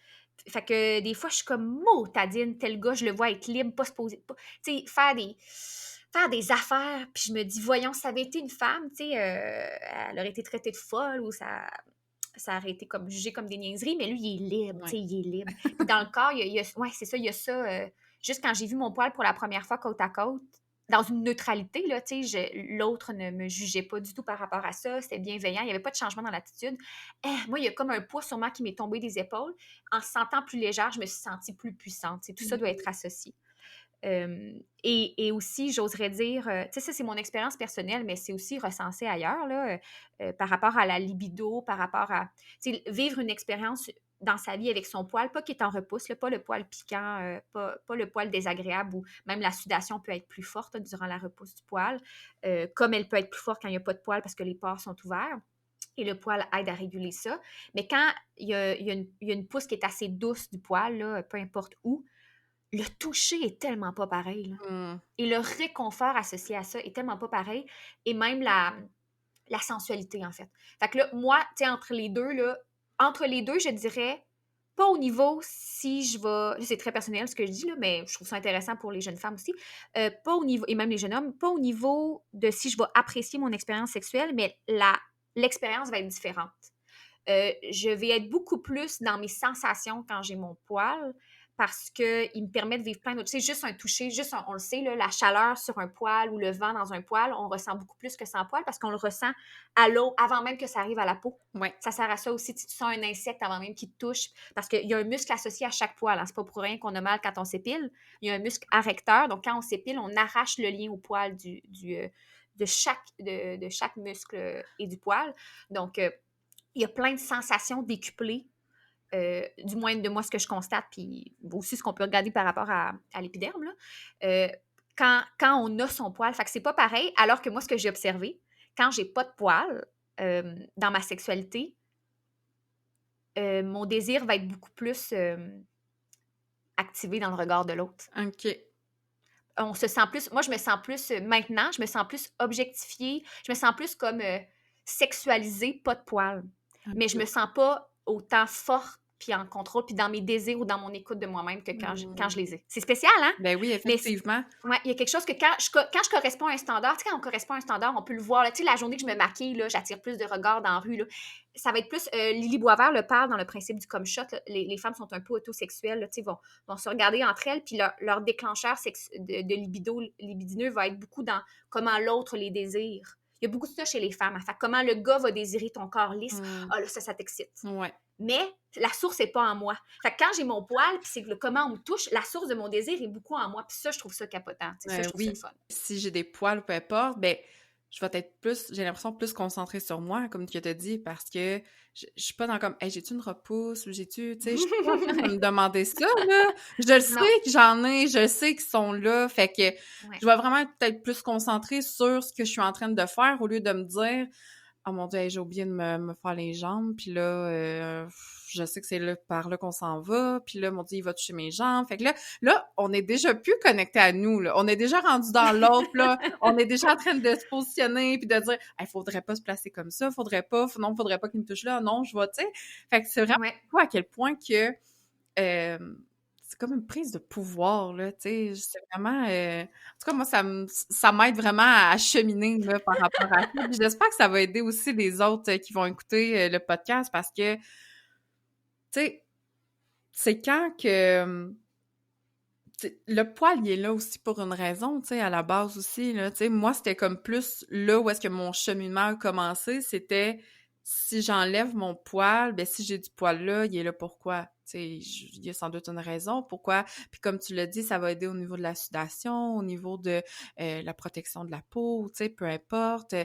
Fait que des fois, je suis comme, motadine, tel gars, je le vois être libre, pas se poser... Tu sais, faire des affaires, puis je me dis, voyons, ça avait été une femme, tu sais, elle aurait été traitée de folle, ou ça aurait été comme jugé comme des niaiseries, mais lui, il est libre, tu sais, il est libre. Puis dans le corps, c'est ça, il y a ça. Juste quand j'ai vu mon poil pour la première fois côte à côte, dans une neutralité, là, tu sais, l'autre ne me jugeait pas du tout par rapport à ça, c'était bienveillant, il n'y avait pas de changement dans l'attitude. Moi, il y a comme un poids sûrement qui m'est tombé des épaules. En se sentant plus légère, je me suis sentie plus puissante. Tu sais, tout ça doit être associé. Et aussi, j'oserais dire, tu sais, ça, c'est mon expérience personnelle, mais c'est aussi recensé ailleurs, là, par rapport à la libido, par rapport à, tu sais, vivre une expérience dans sa vie avec son poil, pas qui est en repousse, là, pas le poil piquant, pas le poil désagréable, où même la sudation peut être plus forte durant la repousse du poil, comme elle peut être plus forte quand il n'y a pas de poil parce que les pores sont ouverts. Et le poil aide à réguler ça. Mais quand il y a une pousse qui est assez douce du poil, là, peu importe où, le toucher est tellement pas pareil, là. Mmh. Et le réconfort associé à ça est tellement pas pareil. Et même la sensualité, en fait. Fait que là, moi, tu sais, entre les deux, je dirais, pas au niveau si je vais, c'est très personnel ce que je dis, là, mais je trouve ça intéressant pour les jeunes femmes aussi, pas au niveau, et même les jeunes hommes, pas au niveau de si je vais apprécier mon expérience sexuelle, mais l'expérience va être différente. Je vais être beaucoup plus dans mes sensations quand j'ai mon poil parce qu'il me permet de vivre plein d'autres. Tu sais, juste un toucher, on le sait, là, la chaleur sur un poil ou le vent dans un poil, on ressent beaucoup plus que sans poil parce qu'on le ressent à l'eau avant même que ça arrive à la peau. Ouais. Ça sert à ça aussi. Tu sens un insecte avant même qu'il te touche parce qu'il y a un muscle associé à chaque poil. Hein. C'est pas pour rien qu'on a mal quand on s'épile. Il y a un muscle arrecteur. Donc, quand on s'épile, on arrache le lien au poil de chaque muscle et du poil. Donc, il y a plein de sensations décuplées, du moins de moi, ce que je constate, puis aussi ce qu'on peut regarder par rapport à l'épiderme, là. Quand on a son poil. Fait que c'est pas pareil, alors que moi, ce que j'ai observé, quand j'ai pas de poil dans ma sexualité, mon désir va être beaucoup plus activé dans le regard de l'autre. OK. On se sent plus, moi, je me sens plus, maintenant, je me sens plus objectifiée, je me sens plus comme sexualisée, pas de poil. Mais je me sens pas autant forte, puis en contrôle, puis dans mes désirs ou dans mon écoute de moi-même que quand je les ai. C'est spécial, hein? Ben oui, Mais effectivement. ouais, il y a quelque chose que quand je corresponds à un standard, tu sais, quand on correspond à un standard, on peut le voir. Là, tu sais, la journée que je me maquille, là, j'attire plus de regards dans la rue. Là. Ça va être plus. Lily Boisvert le parle dans le principe du come shot. Là. Les femmes sont un peu autosexuelles, là, tu sais, vont se regarder entre elles, puis leur déclencheur de libido, libidineux va être beaucoup dans comment l'autre les désire. Il y a beaucoup de ça chez les femmes. Fait comment le gars va désirer ton corps lisse. Ah là, ça t'excite. Ouais. Mais la source n'est pas en moi. Fait que quand j'ai mon poil, puis c'est que comment on me touche, la source de mon désir est beaucoup en moi. Puis ça, je trouve ça capotant. Ça, je trouve ça le fun. Si j'ai des poils ou peu importe, ben je vais être plus, j'ai l'impression plus concentrée sur moi, comme tu t'as dit, parce que je suis pas dans comme, hey, j'ai-tu une repousse ou j'ai-tu, tu sais, je suis pas en train de me demander ça, là. Je le sais que j'en ai, je sais qu'ils sont là, fait que je vais vraiment être peut-être plus concentrée sur ce que je suis en train de faire au lieu de me dire, oh mon Dieu, hey, j'ai oublié de me faire les jambes, puis là, je sais que c'est là, par là qu'on s'en va, puis là, mon Dieu, il va toucher mes jambes. Fait que là, on est déjà plus connecté à nous, là. On est déjà rendu dans l'autre, là. On est déjà en train de se positionner, puis de dire, hey, faudrait pas se placer comme ça, faudrait pas qu'il me touche là, non, je vais, tu sais. Fait que c'est vraiment pas à quel point que c'est comme une prise de pouvoir, là, tu sais, c'est vraiment... en tout cas, moi, ça m'aide vraiment à cheminer, là, par rapport à ça. Puis j'espère que ça va aider aussi les autres qui vont écouter le podcast, parce que, tu sais, c'est quand que... le poil, il est là aussi pour une raison, tu sais, à la base aussi, là, tu sais. Moi, c'était comme plus là où est-ce que mon cheminement a commencé, c'était... Si j'enlève mon poil, ben si j'ai du poil là, il est là pourquoi? Tu sais, il y a sans doute une raison pourquoi. Puis comme tu l'as dit, ça va aider au niveau de la sudation, au niveau de la protection de la peau, tu sais, peu importe.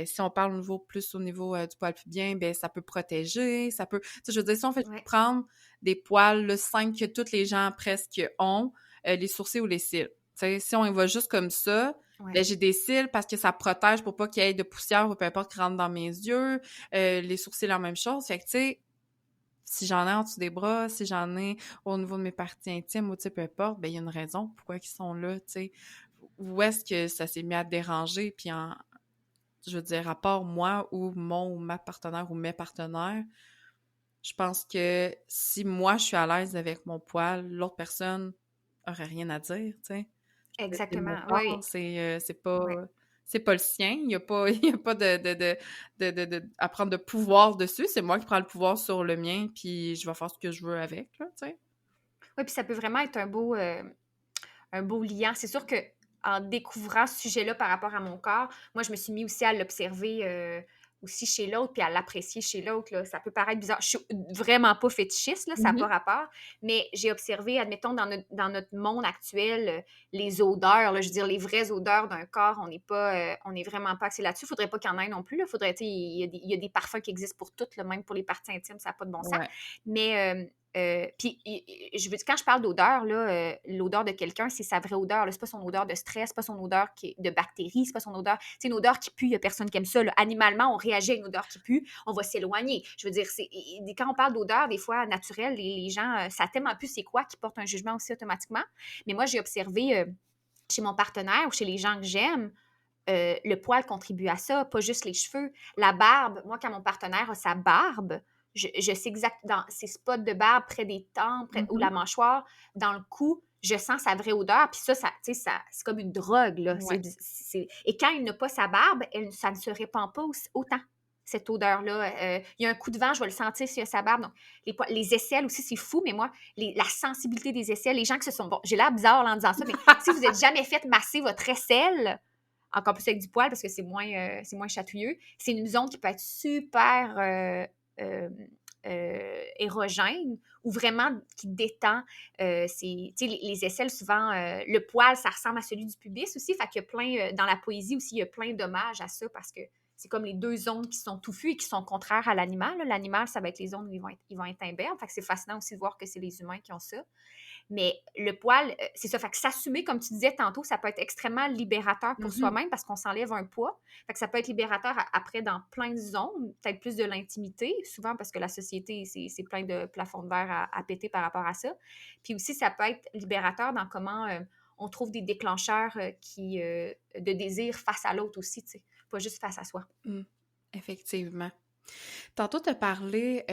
Si on parle au niveau du poil pubien, ben ça peut protéger, ça peut... Tu sais, je veux dire, si on fait prendre des poils là, simples que toutes les gens presque ont, les sourcils ou les cils. Tu sais, si on y va juste comme ça... Ben, j'ai des cils parce que ça protège pour pas qu'il y ait de poussière ou peu importe qui rentre dans mes yeux. Les sourcils, la même chose. Fait que, tu sais, si j'en ai en dessous des bras, si j'en ai au niveau de mes parties intimes ou, tu sais, peu importe, ben, il y a une raison pourquoi ils sont là, tu sais. Où est-ce que ça s'est mis à déranger? Puis, je veux dire, à part moi ou mon ou ma partenaire ou mes partenaires, je pense que si moi, je suis à l'aise avec mon poil, l'autre personne aurait rien à dire, tu sais. Exactement, oui. C'est pas le sien, il y a pas de à prendre de pouvoir dessus, c'est moi qui prends le pouvoir sur le mien, puis je vais faire ce que je veux avec, là, tu sais. Oui, puis ça peut vraiment être un beau liant. C'est sûr que en découvrant ce sujet-là par rapport à mon corps, moi, je me suis mis aussi à l'observer aussi chez l'autre, puis à l'apprécier chez l'autre, là. Ça peut paraître bizarre. Je suis vraiment pas fétichiste, là, ça n'a pas rapport, mais j'ai observé, admettons, dans notre monde actuel, les odeurs, là, je veux dire, les vraies odeurs d'un corps, on n'est vraiment pas axé là-dessus. Il ne faudrait pas qu'il y en ait non plus, là. Faudrait, il y a des parfums qui existent pour toutes, là, même pour les parties intimes, ça n'a pas de bon sens. Ouais. Mais Puis, je veux dire, quand je parle d'odeur, là, l'odeur de quelqu'un, c'est sa vraie odeur. Là. C'est pas son odeur de stress, c'est pas son odeur de bactéries, c'est pas son odeur. C'est une odeur qui pue, il n'y a personne qui aime ça. Là. Animalement, on réagit à une odeur qui pue, on va s'éloigner. Je veux dire, quand on parle d'odeur, des fois naturelle, les gens, ça tellement plus c'est quoi qui porte un jugement aussi automatiquement. Mais moi, j'ai observé chez mon partenaire ou chez les gens que j'aime, le poil contribue à ça, pas juste les cheveux. La barbe, moi, quand mon partenaire a sa barbe, je sais exactement, dans ses spots de barbe près des tempes, ou la mâchoire, dans le cou, je sens sa vraie odeur. Puis ça, tu sais, c'est comme une drogue, là. Ouais. Et quand il n'a pas sa barbe, ça ne se répand pas autant, cette odeur-là. Il y a un coup de vent, je vais le sentir s'il y a sa barbe. Donc, les aisselles aussi, c'est fou, mais moi, la sensibilité des aisselles, les gens qui se sont... Bon, j'ai l'air bizarre en disant ça, mais si vous n'êtes jamais fait masser votre aisselle, encore plus avec du poil parce que c'est moins chatouilleux, c'est une zone qui peut être super érogène ou vraiment qui détend. Les aisselles, souvent, le poil, ça ressemble à celui du pubis aussi. Fait qu'il y a plein, dans la poésie aussi, il y a plein d'hommages à ça parce que c'est comme les deux zones qui sont touffues et qui sont contraires à l'animal. Là. L'animal, ça va être les zones où ils vont être imberbes. Fait que c'est fascinant aussi de voir que c'est les humains qui ont ça. Mais le poil, c'est ça. Fait que s'assumer, comme tu disais tantôt, ça peut être extrêmement libérateur pour soi-même parce qu'on s'enlève un poids. Fait que ça peut être libérateur après dans plein de zones, peut-être plus de l'intimité, souvent parce que la société, c'est plein de plafonds de verre à péter par rapport à ça. Puis aussi, ça peut être libérateur dans comment on trouve des déclencheurs de désir face à l'autre aussi, tu sais, pas juste face à soi. Effectivement. Tantôt, tu as parlé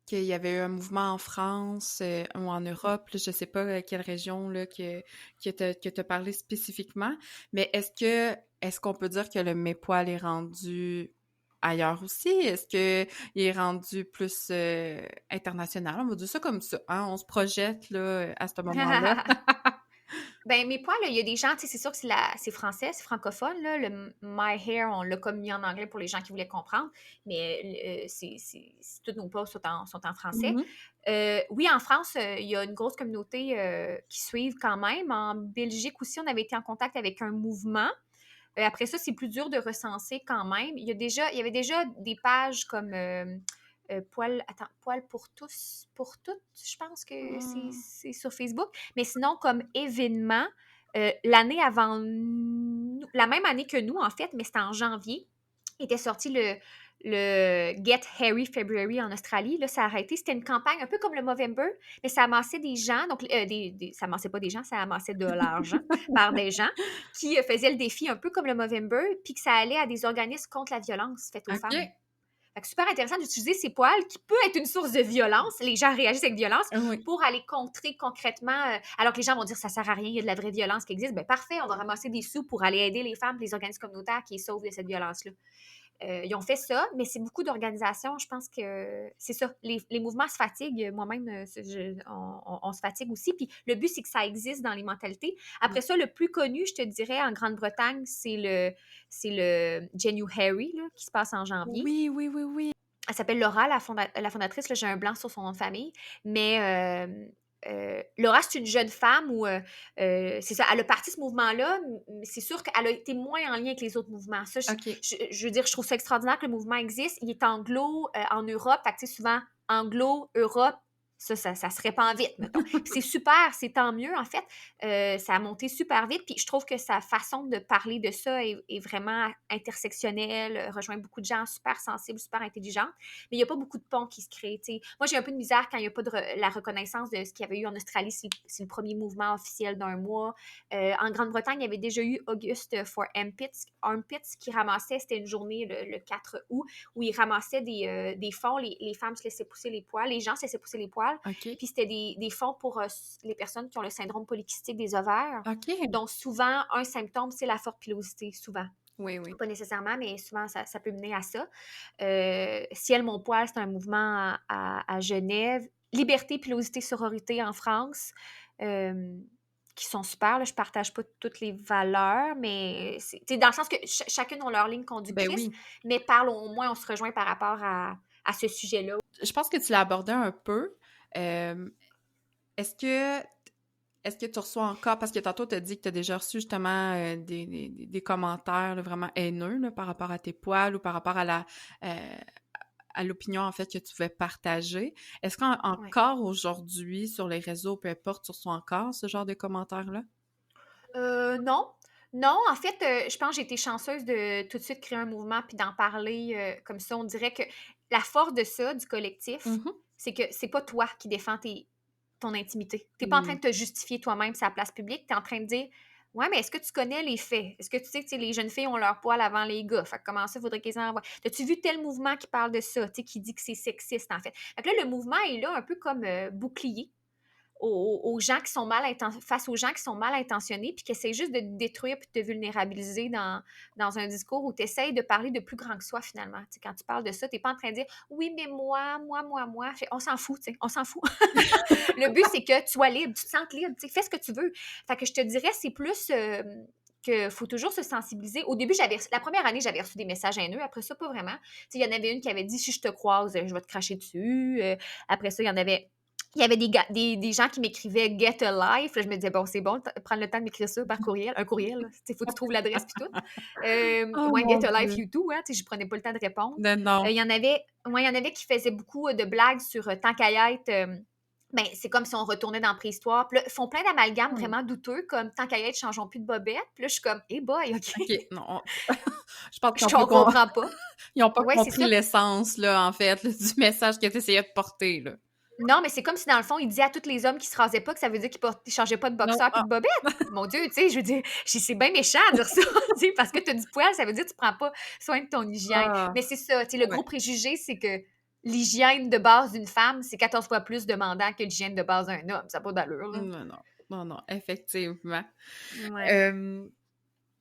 qu'il y avait eu un mouvement en France ou en Europe, là, je ne sais pas quelle région là, que tu as parlé spécifiquement, mais est-ce qu'on peut dire que le Mes-Poils est rendu ailleurs aussi? Est-ce qu'il est rendu plus international? On va dire ça comme ça, hein? On se projette là, à ce moment-là. Ben, mes poils, il y a des gens, tu sais, c'est sûr que c'est français, c'est francophone, là. Le My Hair, on l'a comme mis en anglais pour les gens qui voulaient comprendre, mais tous nos posts sont en français. Oui, en France, il y a une grosse communauté qui suivent quand même. En Belgique aussi, on avait été en contact avec un mouvement. Après ça, c'est plus dur de recenser quand même. Il y avait déjà des pages comme Poil pour toutes, je pense que c'est sur Facebook. Mais sinon, comme événement, l'année avant nous, la même année que nous, en fait, mais c'était en janvier, était sorti le Get Hairy February en Australie. Là, ça a arrêté. C'était une campagne un peu comme le Movember, mais ça amassait des gens. Donc, ça amassait pas des gens, ça amassait de l'argent par des gens qui faisaient le défi un peu comme le Movember, puis que ça allait à des organismes contre la violence faite aux femmes. Fait que super intéressant d'utiliser ces poils qui peut être une source de violence. Les gens réagissent avec violence pour aller contrer concrètement. Alors que les gens vont dire ça sert à rien, il y a de la vraie violence qui existe. Ben parfait, on va ramasser des sous pour aller aider les femmes, les organismes communautaires qui sauvent de cette violence-là. Ils ont fait ça, mais c'est beaucoup d'organisations. Je pense que c'est ça. Les mouvements se fatiguent. Moi-même, on se fatigue aussi. Puis le but, c'est que ça existe dans les mentalités. Après ça, le plus connu, je te dirais, en Grande-Bretagne, c'est le January, là, qui se passe en janvier. Oui. Elle s'appelle Laura, la fondatrice. Là, j'ai un blanc sur son nom de famille. Mais Laura, c'est une jeune femme où, c'est ça, elle a parti ce mouvement-là, mais c'est sûr qu'elle a été moins en lien avec les autres mouvements. Ça, je veux dire, je trouve ça extraordinaire que le mouvement existe. Il est anglo en Europe, fait que tu sais, souvent, anglo, Europe, ça se répand vite, mettons. Puis c'est super, c'est tant mieux, en fait. Ça a monté super vite, puis je trouve que sa façon de parler de ça est vraiment intersectionnelle, rejoint beaucoup de gens super sensibles, super intelligents, mais il n'y a pas beaucoup de ponts qui se créent, tu sais. Moi, j'ai un peu de misère quand il n'y a pas la reconnaissance de ce qu'il y avait eu en Australie, c'est le premier mouvement officiel d'un mois. En Grande-Bretagne, il y avait déjà eu August for Armpits qui ramassait, c'était une journée le 4 août, où ils ramassaient des fonds, les femmes se laissaient pousser les poils, les gens se laissaient pousser les poils. Puis c'était des fonds pour les personnes qui ont le syndrome polycystique des ovaires. Donc souvent, un symptôme, c'est la forte pilosité, souvent. Oui. Pas nécessairement, mais souvent, ça peut mener à ça. Ciel, mon poil, c'est un mouvement à Genève. Liberté, pilosité, sororité en France. Qui sont super. Là, je ne partage pas toutes les valeurs, mais c'est dans le sens que chacune a leur ligne conductrice, mais parle au moins, on se rejoint par rapport à ce sujet-là. Je pense que tu l'as abordé un peu. Est-ce que tu reçois encore, parce que tantôt tu as dit que tu as déjà reçu justement des commentaires là, vraiment haineux là, par rapport à tes poils ou par rapport à à l'opinion, en fait, que tu pouvais partager. Est-ce Ouais. qu'encore aujourd'hui, sur les réseaux, peu importe, tu reçois encore ce genre de commentaires-là? Non. Non, en fait, je pense que j'ai été chanceuse de tout de suite créer un mouvement puis d'en parler, comme ça. On dirait que la force de ça, du collectif, Mhm. c'est que c'est pas toi qui défends ton intimité. T'es pas en train Mm. de te justifier toi-même sur la place publique. T'es en train de dire, ouais, mais est-ce que tu connais les faits? Est-ce que tu sais que tu sais, les jeunes filles ont leur poil avant les gars? Fait que comment ça, faudrait qu'ils en envoient? T'as-tu vu tel mouvement qui parle de ça, tu sais, qui dit que c'est sexiste, en fait? Fait que là, le mouvement est là un peu comme bouclier aux gens qui sont face aux gens qui sont mal intentionnés, puis qui essaient juste de te détruire puis de te vulnérabiliser dans un discours où tu essayes de parler de plus grand que soi, finalement. Tu sais, quand tu parles de ça, tu n'es pas en train de dire oui, mais moi. On s'en fout, tu sais, on s'en fout. Le but, c'est que tu sois libre, tu te sentes libre, tu sais, fais ce que tu veux. Fait que je te dirais, c'est plus. Que faut toujours se sensibiliser. Au début, la première année, j'avais reçu des messages haineux. Après ça, pas vraiment. Tu sais, il y en avait une qui avait dit si je te croise, je vais te cracher dessus. Après ça, il y avait des gens qui m'écrivaient Get a Life. Là, je me disais, bon, c'est bon, prendre le temps de m'écrire ça par courriel. Un courriel, il faut que tu trouves l'adresse puis tout. Oh Ouais, mon Get a Life Dieu! You Too, hein, je prenais pas le temps de répondre. Non. Il y en avait qui faisaient beaucoup de blagues sur tant qu'à y être. Ben, c'est comme si on retournait dans la préhistoire. Puis là, ils font plein d'amalgames vraiment douteux, comme tant qu'à y être, changeons plus de bobette. Puis là, je suis comme, hey boy, OK. OK, non. Je pense Je comprends pas. ils n'ont pas Ouais, c'est compris ça. l'essence, là, en fait, là, du message que tu essayais de porter, là. Non, mais c'est comme si, dans le fond, il disait à tous les hommes qui se rasaient pas que ça veut dire qu'ils changeaient pas de Non, boxeur puis de bobette. Mon Dieu, tu sais, je veux dire, c'est bien méchant à dire ça, tu sais, parce que tu as du poil, ça veut dire que tu prends pas soin de ton hygiène. ah, Mais c'est ça, tu sais, le ouais. gros préjugé, c'est que l'hygiène de base d'une femme, c'est 14 fois plus demandant que l'hygiène de base d'un homme. Ça n'a pas d'allure, là. Non, effectivement. Ouais.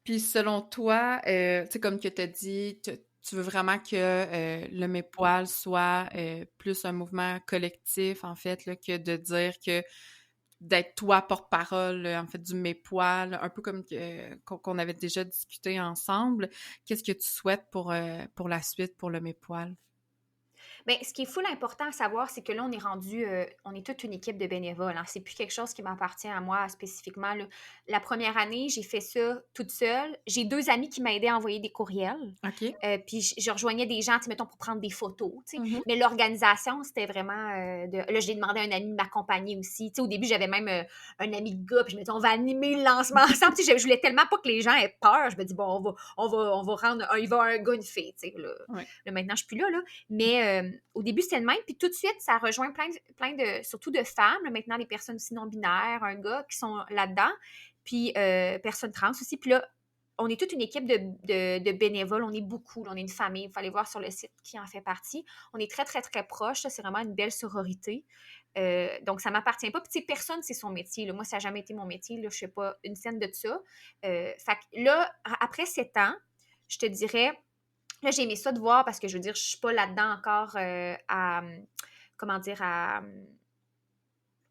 Puis selon toi, tu sais, comme que tu as dit, tu veux vraiment que le Mes Poils soit plus un mouvement collectif, en fait, là, que de dire que d'être toi porte-parole, en fait, du Mes Poils, un peu comme qu'on avait déjà discuté ensemble. Qu'est-ce que tu souhaites pour la suite, pour le Mes Poils? Bien, ce qui est full important à savoir, c'est que là, on est toute une équipe de bénévoles. Hein. C'est plus quelque chose qui m'appartient à moi spécifiquement. Là. La première année, j'ai fait ça toute seule. J'ai 2 amis qui m'aidaient à envoyer des courriels. OK. Puis je rejoignais des gens, tu sais, mettons, pour prendre des photos. Tu sais. Mhm. Mais l'organisation, c'était vraiment Là, j'ai demandé à un ami de m'accompagner aussi. Tu sais, au début, j'avais même un ami de gars, puis je me disais, on va animer le lancement ensemble. Tu sais, je voulais tellement pas que les gens aient peur. Je me dis, bon, on va rendre il va un gars, une fille. Tu sais, là. Ouais. Là, maintenant, je suis plus là. Mais au début, c'était le même. Puis tout de suite, ça rejoint plein de, surtout de femmes, là, maintenant, des personnes aussi non-binaires, un gars qui sont là-dedans. Puis personnes trans aussi. Puis là, on est toute une équipe de bénévoles. On est beaucoup. Là, on est une famille. Il faut aller voir sur le site qui en fait partie. On est très, très, très proches. C'est vraiment une belle sororité. Donc, ça ne m'appartient pas. Puis, tu sais, personne, c'est son métier. Là. Moi, ça n'a jamais été mon métier. Là. Je ne fais pas une scène de ça. Fait que là, après 7 ans, je te dirais, là, j'ai aimé ça de voir parce que, je veux dire, je ne suis pas là-dedans encore à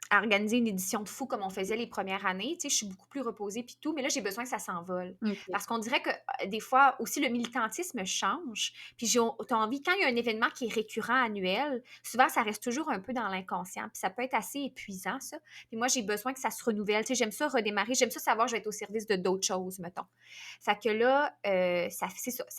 organiser une édition de fou comme on faisait les premières années. Tu sais, je suis beaucoup plus reposée puis tout, mais là, j'ai besoin que ça s'envole. OK. Parce qu'on dirait que des fois, aussi, le militantisme change. Puis t'as envie, quand il y a un événement qui est récurrent, annuel, souvent, ça reste toujours un peu dans l'inconscient. Puis ça peut être assez épuisant, ça. Puis moi, j'ai besoin que ça se renouvelle. Tu sais, j'aime ça redémarrer. J'aime ça savoir que je vais être au service de d'autres choses, mettons. Fait que là, ça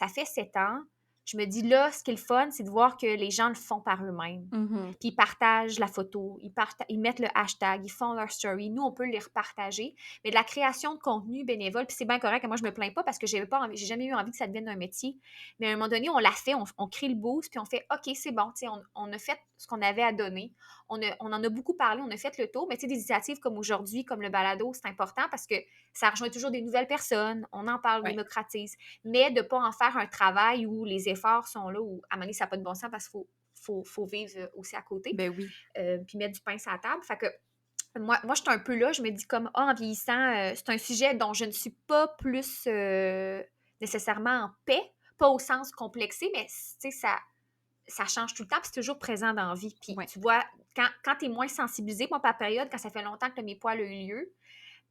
fait 7 ans. Je me dis là, ce qui est le fun, c'est de voir que les gens le font par eux-mêmes. Mhm. Puis ils partagent la photo, ils mettent le hashtag, ils font leur story. Nous, on peut les repartager. Mais de la création de contenu bénévole, puis c'est bien correct, moi, je me plains pas parce que j'ai jamais eu envie que ça devienne un métier. Mais à un moment donné, on l'a fait, on crée le boost, puis on fait OK, c'est bon, tu sais, on a fait ce qu'on avait à donner. On en a beaucoup parlé, on a fait le tour. Mais tu sais, des initiatives comme aujourd'hui, comme le balado, c'est important parce que ça rejoint toujours des nouvelles personnes. On en parle, on Ouais. démocratise. Mais de ne pas en faire un travail où les efforts sont là, où à un moment donné, ça n'a pas de bon sens parce qu'il faut vivre aussi à côté. Ben oui. Puis mettre du pain sur la table. Fait que moi je suis un peu là, je me dis comme, en vieillissant, c'est un sujet dont je ne suis pas plus nécessairement en paix, pas au sens complexé, mais tu sais, ça change tout le temps, puis c'est toujours présent dans la vie. Puis Ouais. tu vois, quand tu es moins sensibilisé, moi, par période, quand ça fait longtemps que mes poils ont eu lieu,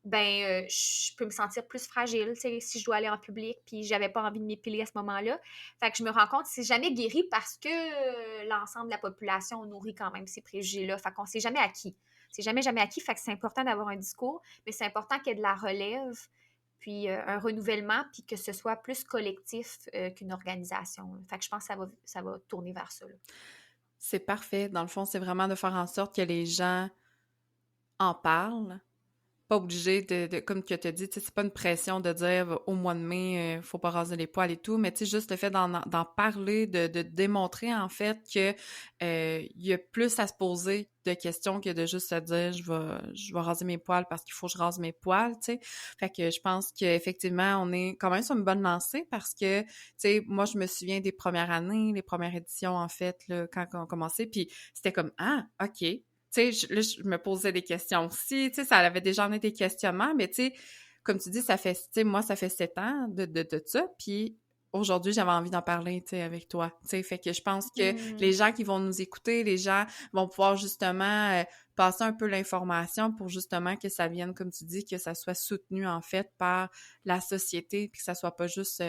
ben je peux me sentir plus fragile, tu sais, si je dois aller en public, puis j'avais pas envie de m'épiler à ce moment-là. Fait que je me rends compte que c'est jamais guéri parce que l'ensemble de la population nourrit quand même ces préjugés-là. Fait qu'on s'est jamais acquis. C'est jamais acquis, fait que c'est important d'avoir un discours, mais c'est important qu'il y ait de la relève puis un renouvellement, puis que ce soit plus collectif qu'une organisation. Là. Fait que je pense que ça va tourner vers ça. Là. C'est parfait. Dans le fond, c'est vraiment de faire en sorte que les gens en parlent. Pas obligé comme que tu as dit, tu sais, c'est pas une pression de dire au mois de mai, faut pas raser les poils et tout, mais tu sais, juste le fait d'en parler, de démontrer en fait que il y a plus à se poser de questions que de juste se dire je vais raser mes poils parce qu'il faut que je rase mes poils, tu sais. Fait que je pense qu'effectivement, on est quand même sur une bonne lancée parce que, tu sais, moi, je me souviens des premières années, les premières éditions, en fait, là, quand on a commencé, puis c'était comme, ah, OK. Tu sais, là, je me posais des questions aussi, tu sais, ça avait déjà amené des questionnements, mais tu sais, comme tu dis, ça fait, tu sais, moi, ça fait 7 ans de ça, puis aujourd'hui, j'avais envie d'en parler, tu sais, avec toi, tu sais, fait que je pense que les gens qui vont nous écouter, les gens vont pouvoir justement passer un peu l'information pour justement que ça vienne, comme tu dis, que ça soit soutenu, en fait, par la société, puis que ça soit pas juste...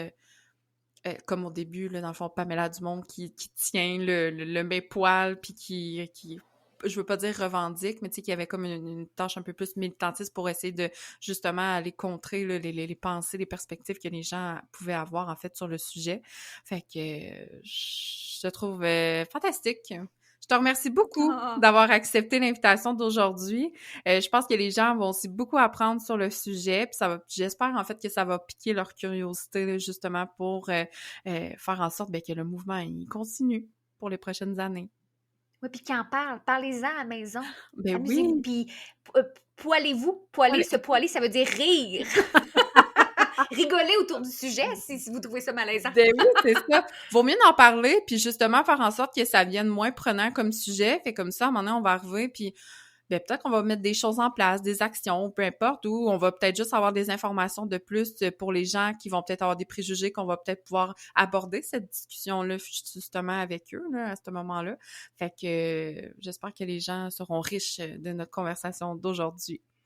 comme au début, là, dans le fond, Pamela Dumont qui tient le mes-poils, puis qui je veux pas dire revendique, mais tu sais, qu'il y avait comme une tâche un peu plus militantiste pour essayer de, justement, aller contrer là, les pensées, les perspectives que les gens pouvaient avoir, en fait, sur le sujet. Fait que je te trouve fantastique. Je te remercie beaucoup d'avoir accepté l'invitation d'aujourd'hui. Je pense que les gens vont aussi beaucoup apprendre sur le sujet, puis j'espère en fait que ça va piquer leur curiosité là, justement pour faire en sorte que le mouvement il continue pour les prochaines années. Oui, puis qui en parle. Parlez-en à la maison. Ben Amusez-vous. oui! Puis poilez-vous. Poiler, se poiler, ça veut dire rire. Rigoler autour du sujet si vous trouvez ça malaisant. Ben oui, c'est ça. Vaut mieux en parler, puis justement faire en sorte que ça vienne moins prenant comme sujet. Fait comme ça, à un moment donné, on va arriver, puis ben peut-être qu'on va mettre des choses en place, des actions, peu importe, ou on va peut-être juste avoir des informations de plus pour les gens qui vont peut-être avoir des préjugés, qu'on va peut-être pouvoir aborder cette discussion-là justement avec eux là, à ce moment-là. Fait que j'espère que les gens seront riches de notre conversation d'aujourd'hui.